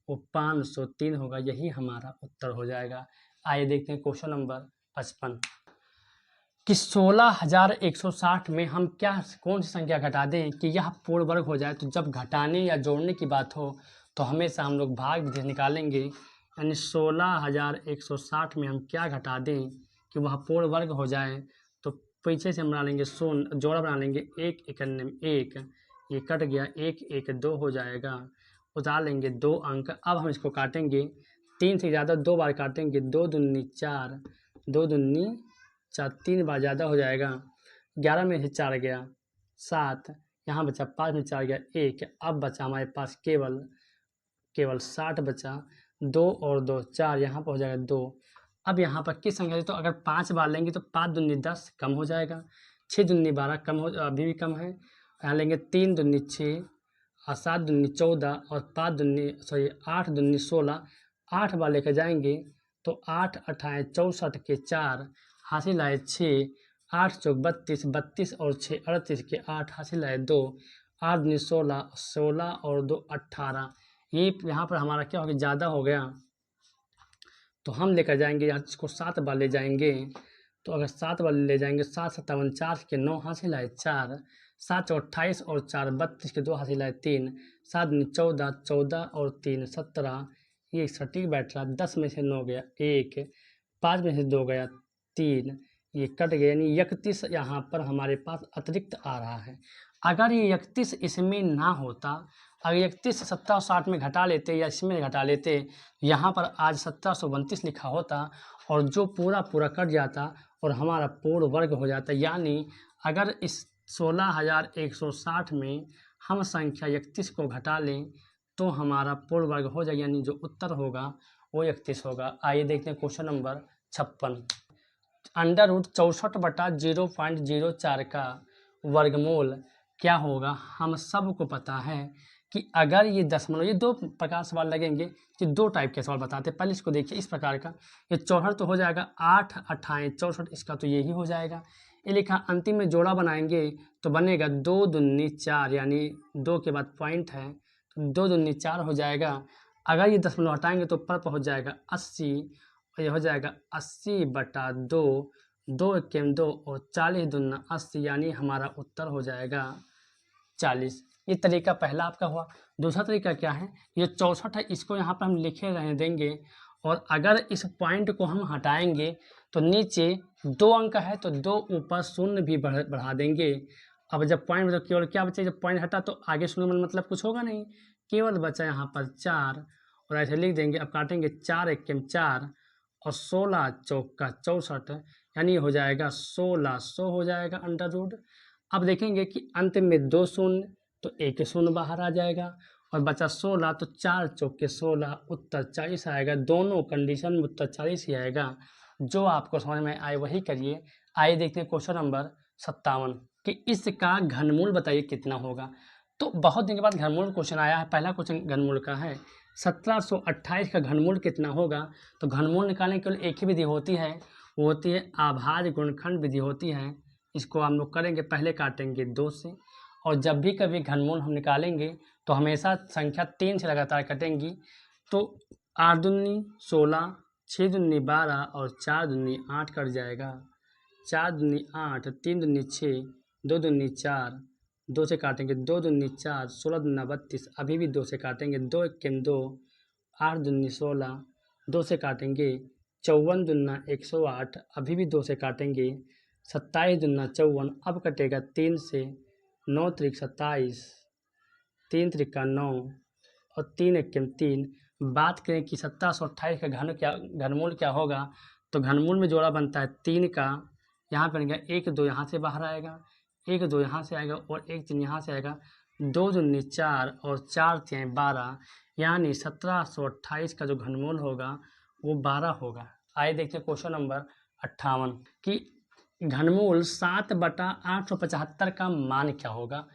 वो 503 होगा। यही हमारा उत्तर हो जाएगा। आइए देखते हैं क्वेश्चन नंबर 55 कि 16,160 में हम कौन सी संख्या घटा दें कि यह पूर्ण वर्ग हो जाए। तो जब घटाने या जोड़ने की बात हो तो हमेशा हम लोग भाग विधि निकालेंगे, यानी 16,160 में हम क्या घटा दें कि वह पूर्ण वर्ग हो जाए। तो पीछे से हम बना लेंगे 0, जोड़ा बना लेंगे 1 1 1, ये कट गया, 1 1 2 हो जाएगा। उतार लेंगे 2 अंक। अब हम इसको काटेंगे 3 से ज़्यादा 2 बार काटेंगे, 2 दूनी 4, 2 दूनी 4, 3 बार ज़्यादा हो जाएगा। 11 में से 4 गया 7, यहाँ बचा 5 में 4 गया 1। अब बचा हमारे पास केवल 60 बचा, 2 और 2 4, यहाँ पर हो जाएगा 2। अब यहाँ पर किस संख्या, तो अगर 5 बार लेंगे तो 5 दूनी 10 कम हो जाएगा, 6 दूनी 12 कम हो, अभी भी कम है। यहाँ लेंगे 3 दूनी 6 और 7 दूनी 14 और 8 दूनी 16, 8 बार लेकर जाएंगे तो 8 अठाएँ 64 के 4 हासिल आए 6, 8 चौक 32, 32 और 6 38 के 8 हासिल आए 2, 8 दूनी 16, 16 और 2 18। ये यहाँ पर हमारा क्या हो गया, ज़्यादा हो गया, तो हम लेकर जाएंगे यहाँ इसको 7 बार ले जाएंगे। तो अगर 7 बार ले जाएंगे, 7 57 4 के 9 हासिल आए 4, 7 28 और 4 32 के 2 हासिल आए 3, 7 14 14 और 3 17, ये सटीक बैठ रहा। 10 में से 9 गया 1, 5 में से 2 गया 3, ये कट गया, यानी 31 यहाँ पर हमारे पास अतिरिक्त आ रहा है। अगर ये 31 इसमें ना होता, अगर 31 से 70 और 60 में घटा लेते या इसमें घटा लेते, यहाँ पर आज 1732 लिखा होता और जो पूरा कट जाता और हमारा पूर्ण वर्ग हो जाता। यानी अगर इस 16,160 में हम संख्या 31 को घटा लें तो हमारा पूर्ण वर्ग हो जाए, यानी जो उत्तर होगा वो 31 होगा। आइए देखते हैं क्वेश्चन नंबर 56। √64/0.04 का वर्गमूल क्या होगा? हम सबको पता है कि अगर ये दशमलव, ये 2 प्रकार सवाल लगेंगे, ये 2 टाइप के सवाल बताते हैं। पहले इसको देखिए, इस प्रकार का ये 64 तो हो जाएगा, 8 अठाएँ 64, इसका तो यही हो जाएगा। ये लिखा अंतिम में जोड़ा बनाएंगे तो बनेगा 2 दूनी 4, यानी 2 के बाद पॉइंट है तो 2 दूनी 4 हो जाएगा। अगर ये दशमलव हटाएंगे तो ऊपर हो जाएगा 80, और ये हो जाएगा 80/2, 2 1 2 और 40 दूना 80, यानी हमारा उत्तर हो जाएगा 40। ये तरीका पहला आपका हुआ। दूसरा तरीका क्या है, ये 64 है, इसको यहाँ पर हम लिखे रहने देंगे और अगर इस पॉइंट को हम हटाएंगे तो नीचे 2 अंक है तो 2 ऊपर शून्य भी बढ़ा देंगे। अब जब पॉइंट तो केवल क्या बचे, जब पॉइंट हटा तो आगे शून्य मतलब कुछ होगा नहीं, केवल बचा यहाँ पर 4 और ऐसे लिख देंगे। अब काटेंगे 4 एकम 4 और 16 चौका 64, यानी हो जाएगा 1600 हो जाएगा अंडर रूट। अब देखेंगे कि अंत में 2 शून्य तो 1 शून्य बाहर आ जाएगा और बचा 16 तो 4 चौके 16, उत्तर 40 आएगा। दोनों कंडीशन में उत्तर 40 ही आएगा। जो आपको समझ में आए वही करिए। आइए देखते हैं क्वेश्चन नंबर 57 कि इसका घनमूल बताइए कितना होगा। तो बहुत दिन के बाद घनमूल क्वेश्चन आया है। पहला क्वेश्चन घनमूल का है। 1728 का घनमूल कितना होगा। तो घनमूल निकालने के लिए एक ही विधि होती है, वो होती है आभाज्य गुणनखंड विधि होती है। इसको हम लोग करेंगे, पहले काटेंगे 2 से और जब भी कभी घनमूल हम निकालेंगे तो हमेशा संख्या 3 से लगातार कटेंगी। तो 8 दूनी 16, 6 दूनी 12 और 4 दूनी 8 कट जाएगा। 4 दूनी 8, 3 दूनी 6, 2 दूनी 4, 2 से काटेंगे 2 दूनी 4, 16 दूना 32, अभी भी 2 से काटेंगे 2 एकम 2, 8 दूनी 16, 2 से काटेंगे 54 दूना 108, अभी भी 2 से काटेंगे 27 दूना 54, अब कटेगा 3 से 9 त्रिक 27, 3 त्रिका 9 और 3 एकम 3। बात करें कि 1728 का घनमूल क्या होगा, तो घनमूल में जोड़ा बनता है 3 का। यहाँ पर 1 2 यहाँ से बाहर आएगा, 1 2 यहाँ से आएगा और 1 3 यहाँ से आएगा। 2 दूनी 4 और 4 3 12, यानी 1728 का जो घनमूल होगा वो 12 होगा। आइए देखते हैं क्वेश्चन नंबर 58 कि घनमूल 7/875 का मान क्या होगा।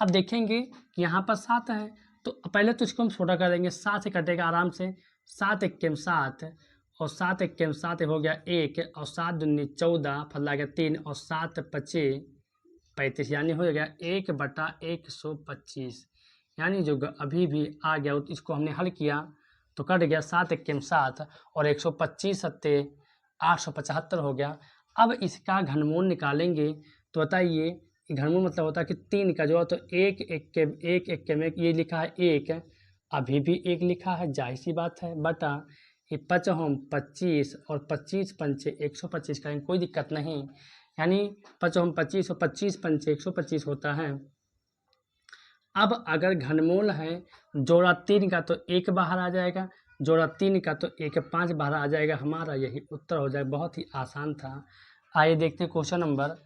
अब देखेंगे कि यहाँ पर 7 है तो पहले तो इसको हम छोटा कर देंगे, 7 से कटेगा आराम से। 7 एकम 7 और 7 एकम 7 हो गया 1 और 7 दूनी 14, फल आ गया 3 और 7 पचे 35, यानी हो गया 1/125। यानी जो अभी भी आ गया इसको हमने हल किया तो कट गया 7 एकम 7 और 125 सत्ते 875 हो गया। अब इसका घनमूल निकालेंगे तो बताइए, घनमूल मतलब होता है कि 3 का जो है तो 1 एकम 1 ये लिखा है 1, अभी भी 1 लिखा है, जाहिर सी बात है, बटा ये 5 हम 25 और 25 पंचे 125 करेंगे, कोई दिक्कत नहीं। यानी 5 हम 25 और 25 पंचे 125 होता है। अब अगर घनमूल है जोड़ा 3 का तो 1 बाहर आ जाएगा, जोड़ा 3 का तो 1 5 बाहर आ जाएगा, हमारा यही उत्तर हो जाएगा। बहुत ही आसान था। आइए देखते हैं क्वेश्चन नंबर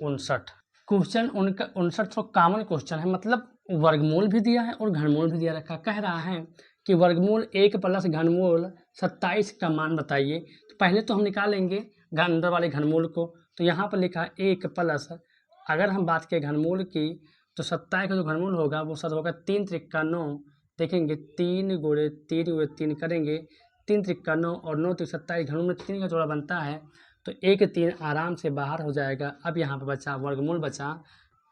59। क्वेश्चन 59 तो कॉमन क्वेश्चन है, मतलब वर्गमूल भी दिया है और घनमूल भी दिया रखा। कह रहा है कि वर्गमूल 1 प्लस घनमूल 27 का मान बताइए। तो पहले तो हम निकालेंगे अंदर वाले घनमूल को। तो यहाँ पर लिखा 1 प्लस, अगर हम बात करें घनमूल की तो 27 का जो घनमूल होगा वो सद होगा 3 त्रिका 9। देखेंगे 3 गुणे 3 करेंगे, 3 त्रिका 9 और 9 त्रिक 27, घनमूल में 3 का जोड़ा बनता है तो 1 3 आराम से बाहर हो जाएगा। अब यहाँ पर बचा वर्गमूल बचा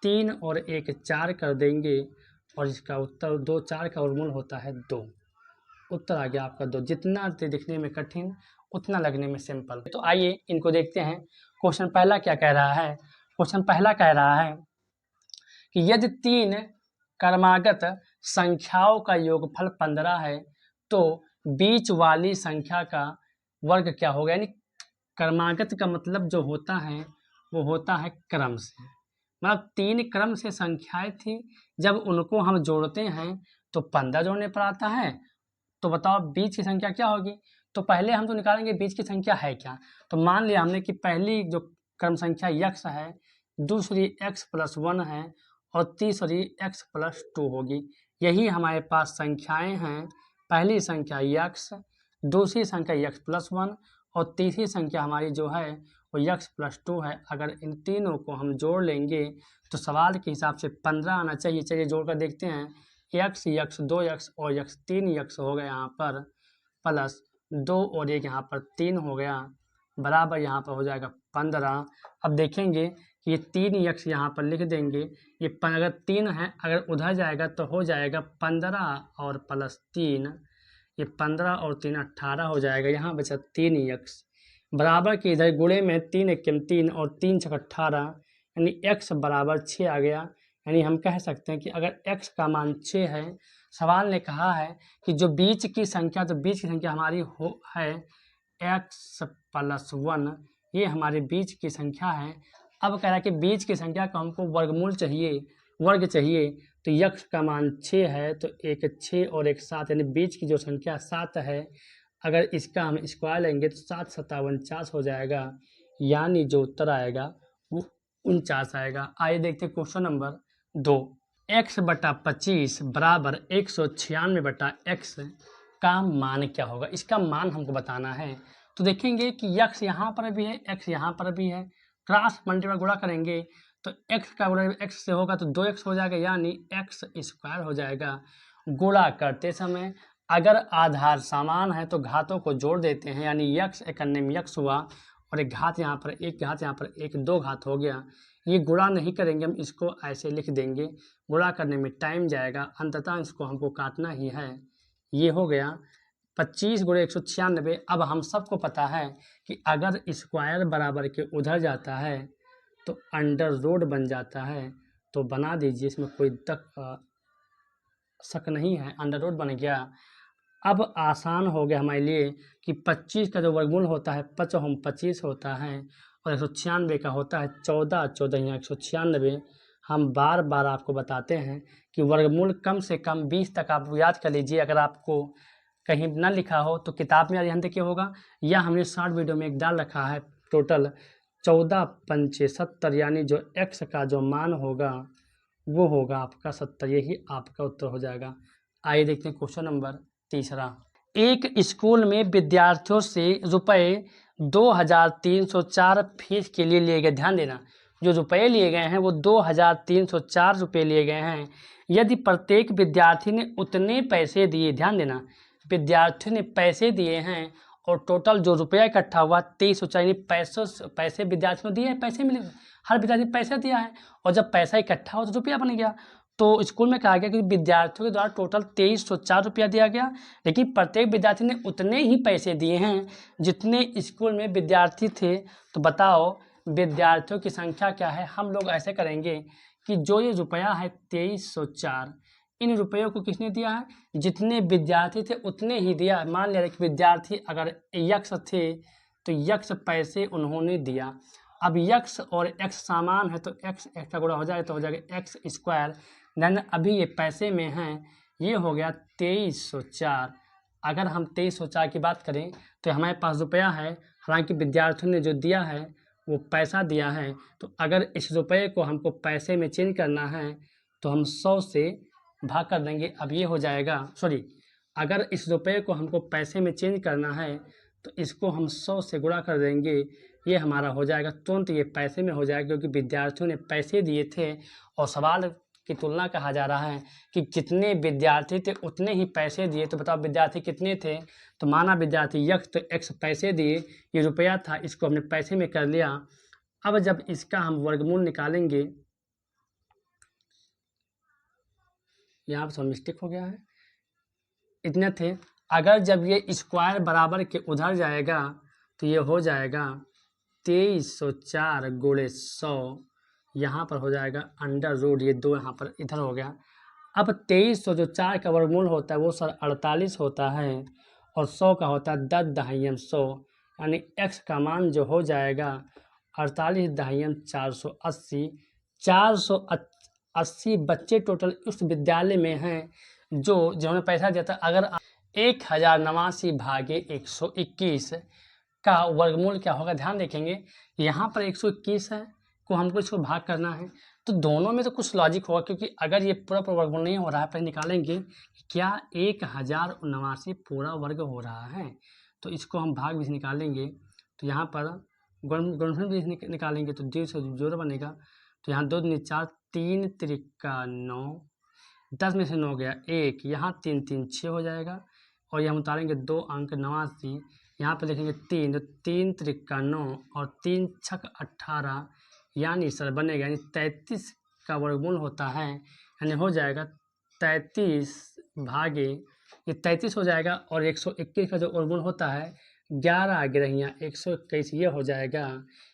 3 और 1 4 कर देंगे और इसका उत्तर 2 4 का वर्गमूल होता है 2। उत्तर आ गया आपका 2। जितना दिखने में कठिन उतना लगने में सिंपल। तो आइए इनको देखते हैं। क्वेश्चन पहला क्या कह रहा है। क्वेश्चन पहला कह रहा है कि यदि 3 क्रमागत संख्याओं का योगफल 15 है तो बीच वाली संख्या का वर्ग क्या होगा। यानी क्रमागत का मतलब जो होता है वो होता है क्रम से, मतलब 3 क्रम से संख्याएं थी, जब उनको हम जोड़ते हैं तो 15 जोड़ने पर आता है। तो बताओ बीच की संख्या क्या होगी। तो पहले हम तो निकालेंगे बीच की संख्या है क्या। तो मान लिया हमने कि पहली जो क्रम संख्या x है, दूसरी x + 1 है और तीसरी x + 2 होगी। यही हमारे पास संख्याएं हैं। पहली संख्या x, दूसरी संख्या x + 1 और तीसरी संख्या हमारी जो है वो x + 2 है। अगर इन तीनों को हम जोड़ लेंगे तो सवाल के हिसाब से 15 आना चाहिए। चलिए जोड़ कर देखते हैं। x 2x और x 3x हो गया यहाँ पर, प्लस 2 और 1 यहाँ पर 3 हो गया, बराबर यहाँ पर हो जाएगा 15। अब देखेंगे कि ये 3x यहाँ पर लिख देंगे। ये अगर 3 है, अगर उधर जाएगा तो हो जाएगा 15 और प्लस 3, ये 15 और 3 18 हो जाएगा। यहाँ बचा 3x, बराबर के इधर गुणे में 3 एकम 3 और 3 छक 18, यानी x बराबर 6 आ गया। यानी हम कह सकते हैं कि अगर x का मान 6 है, सवाल ने कहा है कि जो बीच की संख्या, तो बीच की संख्या हमारी है x + 1, ये हमारे बीच की संख्या है। अब कह रहा है कि बीच की संख्या का हमको वर्गमूल चाहिए, वर्ग चाहिए, तो x का मान 6 है, तो एक 6 और एक 7, यानी बीच की जो संख्या 7 है, अगर इसका हम स्क्वायर लेंगे तो 7 × 7 = 49 हो जाएगा, यानी जो उत्तर आएगा वो 49 आएगा। आइए देखते हैं क्वेश्चन नंबर 2। x/25 बराबर 196/x का मान क्या होगा? इसका मान हमको बताना है। तो देखेंगे कि x यहाँ पर भी है, x यहाँ पर भी है, क्रॉस मल्टीप्लाई गुणा करेंगे तो x का गुणा x से होगा तो 2x हो जाएगा, यानी x² हो जाएगा। गुणा करते समय अगर आधार समान है तो घातों को जोड़ देते हैं, यानी x एक अन्य में x हुआ और एक घात यहाँ पर, एक घात यहाँ पर, एक 2 घात हो गया। ये गुणा नहीं करेंगे, हम इसको ऐसे लिख देंगे, गुणा करने में टाइम जाएगा, अंततः इसको हमको काटना ही है। ये हो गया 25 × 196। अब हम सबको पता है कि अगर स्क्वायर बराबर के उधर जाता है तो अंडर रूट बन जाता है, तो बना दीजिए, इसमें कोई शक नहीं है, अंडर रूट बन गया। अब आसान हो गया हमारे लिए कि 25 का जो वर्गमूल होता है 25 होता है और 196 का होता है 14, 14 यहाँ 196। हम बार बार आपको बताते हैं कि वर्गमूल कम से कम 20 तक आप याद कर लीजिए। अगर आपको कहीं ना लिखा हो तो किताब में यहाँ देखिए होगा, या हमने शॉर्ट वीडियो में एक डाल रखा है। टोटल 14 × 5 = 70, यानी जो x का जो मान होगा वो होगा आपका 70, यही आपका उत्तर हो जाएगा। आइए देखते हैं क्वेश्चन नंबर 3। एक स्कूल में विद्यार्थियों से रुपये 2304 फीस के लिए गए। ध्यान देना, जो रुपये लिए गए हैं वो 2304 रुपये लिए गए हैं। यदि प्रत्येक विद्यार्थी ने उतने पैसे दिए, ध्यान देना, विद्यार्थी ने पैसे दिए हैं और टोटल जो रुपया इकट्ठा हुआ 2304, यानी पैसे विद्यार्थियों ने दिए हैं, पैसे मिले, हर विद्यार्थी ने पैसा दिया है और जब पैसा इकट्ठा हो तो रुपया बन गया। तो स्कूल में कहा गया कि विद्यार्थियों के द्वारा टोटल 2304 रुपया दिया गया, लेकिन प्रत्येक विद्यार्थी ने उतने ही पैसे दिए हैं जितने स्कूल में विद्यार्थी थे। तो बताओ विद्यार्थियों की संख्या क्या है? हम लोग ऐसे करेंगे कि जो ये रुपया है 2304, इन रुपयों को किसने दिया है? जितने विद्यार्थी थे उतने ही दिया। मान लिया कि विद्यार्थी अगर x थे तो x पैसे उन्होंने दिया। अब x और x समान है तो x का गुणा हो जाए तो हो जाएगा x²। देन अभी ये पैसे में हैं, ये हो गया 2304। अगर हम 2304 की बात करें तो हमारे पास रुपया है, हालांकि विद्यार्थियों ने जो दिया है वो पैसा दिया है। तो अगर इस रुपये को हमको पैसे में चेंज करना है तो हम 100 से भाग कर देंगे। अब ये हो जाएगा, अगर इस रुपये को हमको पैसे में चेंज करना है तो इसको हम 100 से गुणा कर देंगे, ये हमारा हो जाएगा, तुरंत ये पैसे में हो जाएगा क्योंकि विद्यार्थियों ने पैसे दिए थे। और सवाल की तुलना कहा जा रहा है कि जितने विद्यार्थी थे उतने ही पैसे दिए। तो बताओ विद्यार्थी कितने थे? तो माना विद्यार्थी x, तो x पैसे दिए, ये रुपया था, इसको हमने पैसे में कर लिया। अब जब इसका हम वर्गमूल निकालेंगे, यहाँ पर मिस्टेक हो गया है, इतने थे। अगर जब ये स्क्वायर बराबर के उधर जाएगा तो ये हो जाएगा 2304 × 100, यहाँ पर हो जाएगा अंडर रूट, ये 2 यहाँ पर इधर हो गया। अब 2300 जो 4 का वर्गमूल होता है वो 48 होता है और 100 का होता है 10 दहाइयन 100, यानी x का मान जो हो जाएगा 48 दहाइयन 480। 480 बच्चे टोटल उस विद्यालय में हैं जिन्होंने पैसा दिया था। अगर 1089 भागे 121 का वर्गमूल क्या होगा? ध्यान देखेंगे, यहाँ पर 121 है को हमको इसको भाग करना है, तो दोनों में तो कुछ लॉजिक होगा, क्योंकि अगर ये पूरा वर्गमूल नहीं हो रहा है, पहले निकालेंगे क्या 1089 पूरा वर्ग हो रहा है, तो इसको हम भाग भी निकालेंगे। तो यहाँ पर गुणनफल भी निकालेंगे तो 2 से 0 बनेगा, तो यहाँ 2 दूनी 4, 3 त्रिका 9, 10 में से 9 गया 1, यहाँ 3 3 6 हो जाएगा और ये हम उतारेंगे 2 अंक 89, यहाँ पर लिखेंगे 3, तो 3 त्रिका 9 और 3 छक 18, यानी सर बनेगा, यानी 33 का वर्गमूल होता है, यानी हो जाएगा 33 भागे, ये 33 हो जाएगा और 121 का जो वर्गमूल होता है 11 आगे रहियाँ 121, ये हो जाएगा,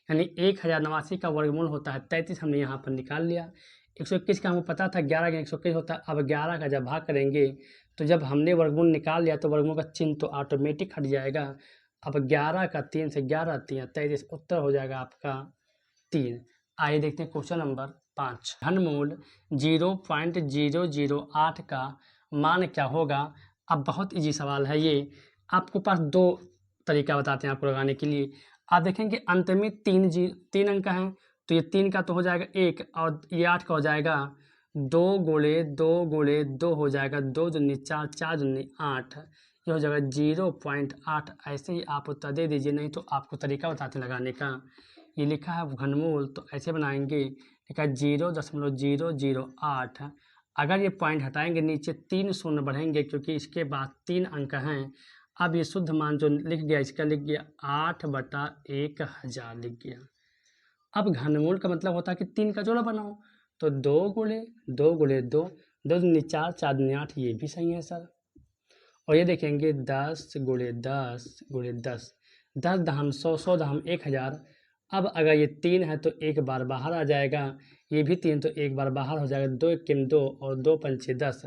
यानी 1089 का वर्गमूल होता है 33, हमने यहाँ पर निकाल लिया। 121 का हमको पता था 11 का 121 होता है। अब 11 का जब भाग करेंगे तो जब हमने वर्गमूल निकाल लिया तो वर्गमूल का चिन्ह तो ऑटोमेटिक हट जाएगा। अब 11 का 3 से 11 3 23, उत्तर हो जाएगा आपका 3। आइए देखते हैं क्वेश्चन नंबर 5। घनमूल 0.008 का मान क्या होगा। अब बहुत इजी सवाल है ये। आपको पास दो तरीका बताते हैं आपको लगाने के लिए। आप देखेंगे अंत में 3 अंक हैं, तो ये 3 का तो हो जाएगा 1 और ये 8 का हो जाएगा 2 गुणे 2 गुणे 2 हो जाएगा 2 दूनी 4 4 दूनी 8, ये हो जाएगा 0.8। ऐसे ही आप उत्तर दे दीजिए, नहीं तो आपको तरीका बताते लगाने का। ये लिखा है घनमूल, तो ऐसे बनाएंगे, लिखा है 0.008। अगर ये पॉइंट हटाएंगे नीचे 3 शून्य बढ़ेंगे क्योंकि इसके बाद 3 अंक हैं। अब ये शुद्ध मान जो लिख गया इसका लिख गया 8/1000 लिख गया। अब घनमूल का मतलब होता है कि 3 का जोड़ा बनाओ, तो 2 गुणे 2 गुणे 2, 2 दूनी 4 4 दूनी 8, ये भी सही है सर। और ये देखेंगे 10 गुणे 10 गुणे 10, 10 दहम 100, 100 दहम 1000। अब अगर ये 3 है तो एक बार बाहर आ जाएगा, ये भी 3 तो एक बार बाहर हो जाएगा, 2 1 2 और 2 5 10,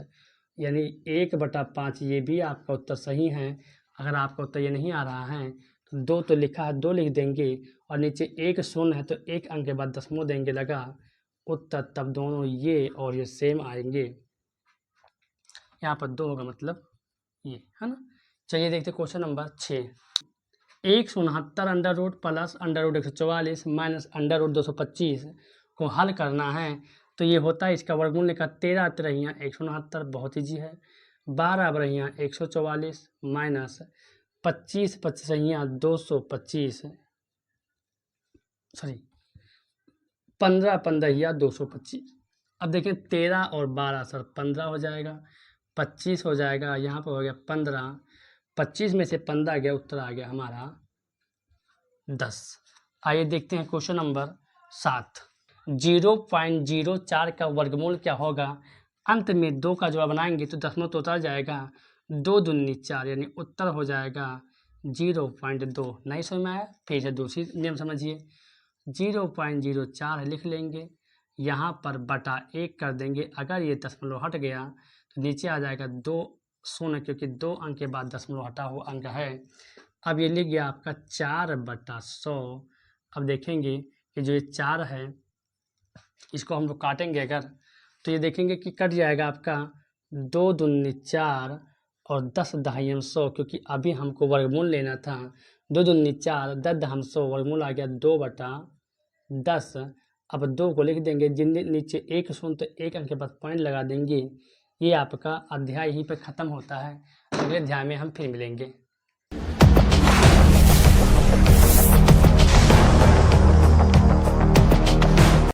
यानी 1/5। ये भी आपका उत्तर सही है। अगर आपका उत्तर ये नहीं आ रहा है तो 2 तो लिखा है 2 लिख देंगे और नीचे 1 शून्य है तो 1 अंक के बाद दशमलव देंगे लगा उत्तर, तब दोनों ये और ये सेम आएंगे। यहाँ पर 2 होगा मतलब ये है ना। चलिए देखते question number 6। 169 under root plus under root 144 minus under root 225 को हल करना है। तो ये होता है इसका वर्गमूल लिखा 13 तिरहियाँ 169, बहुत ईजी है। 12 बरहियाँ 144 माइनस 25 पचहियाँ 225, सॉरी 15 पंद्रहियाँ 225। अब देखें 13 और 12 सर 15 हो जाएगा, 25 हो जाएगा, यहाँ पर हो गया 15, 25 में से 15 गया, उत्तर आ गया हमारा 10। आइए देखते हैं क्वेश्चन नंबर 7। 0.04 का वर्गमूल क्या होगा। अंत में 2 का जोड़ा बनाएंगे तो दशमलव तो उतर जाएगा, 2 दूनी 4, यानी उत्तर हो जाएगा 0.2। नहीं समझ में आया, फिर से दूसरी नियम समझिए। 0.04 लिख लेंगे, यहाँ पर बटा 1 कर देंगे। अगर ये दशमलव हट गया तो नीचे आ जाएगा 2 शून्य, क्योंकि 2 अंक के बाद दशमलव हटा हुआ अंक है। अब ये लिख गया आपका 4/100। अब देखेंगे कि जो ये 4 है इसको हम लोग काटेंगे अगर, तो ये देखेंगे कि कट जाएगा आपका 2 दूनी 4 और 10 दहाई 100, क्योंकि अभी हमको वर्गमूल लेना था। 2 दूनी 4, 10 दहम 100, वर्गमूल आ गया 2/10। अब 2 को लिख देंगे, जिन नीचे 1 शून्य तो 1 अंक के बाद पॉइंट लगा देंगे। ये आपका अध्याय यहीं पर ख़त्म होता है। अगले अध्याय में हम फिर मिलेंगे।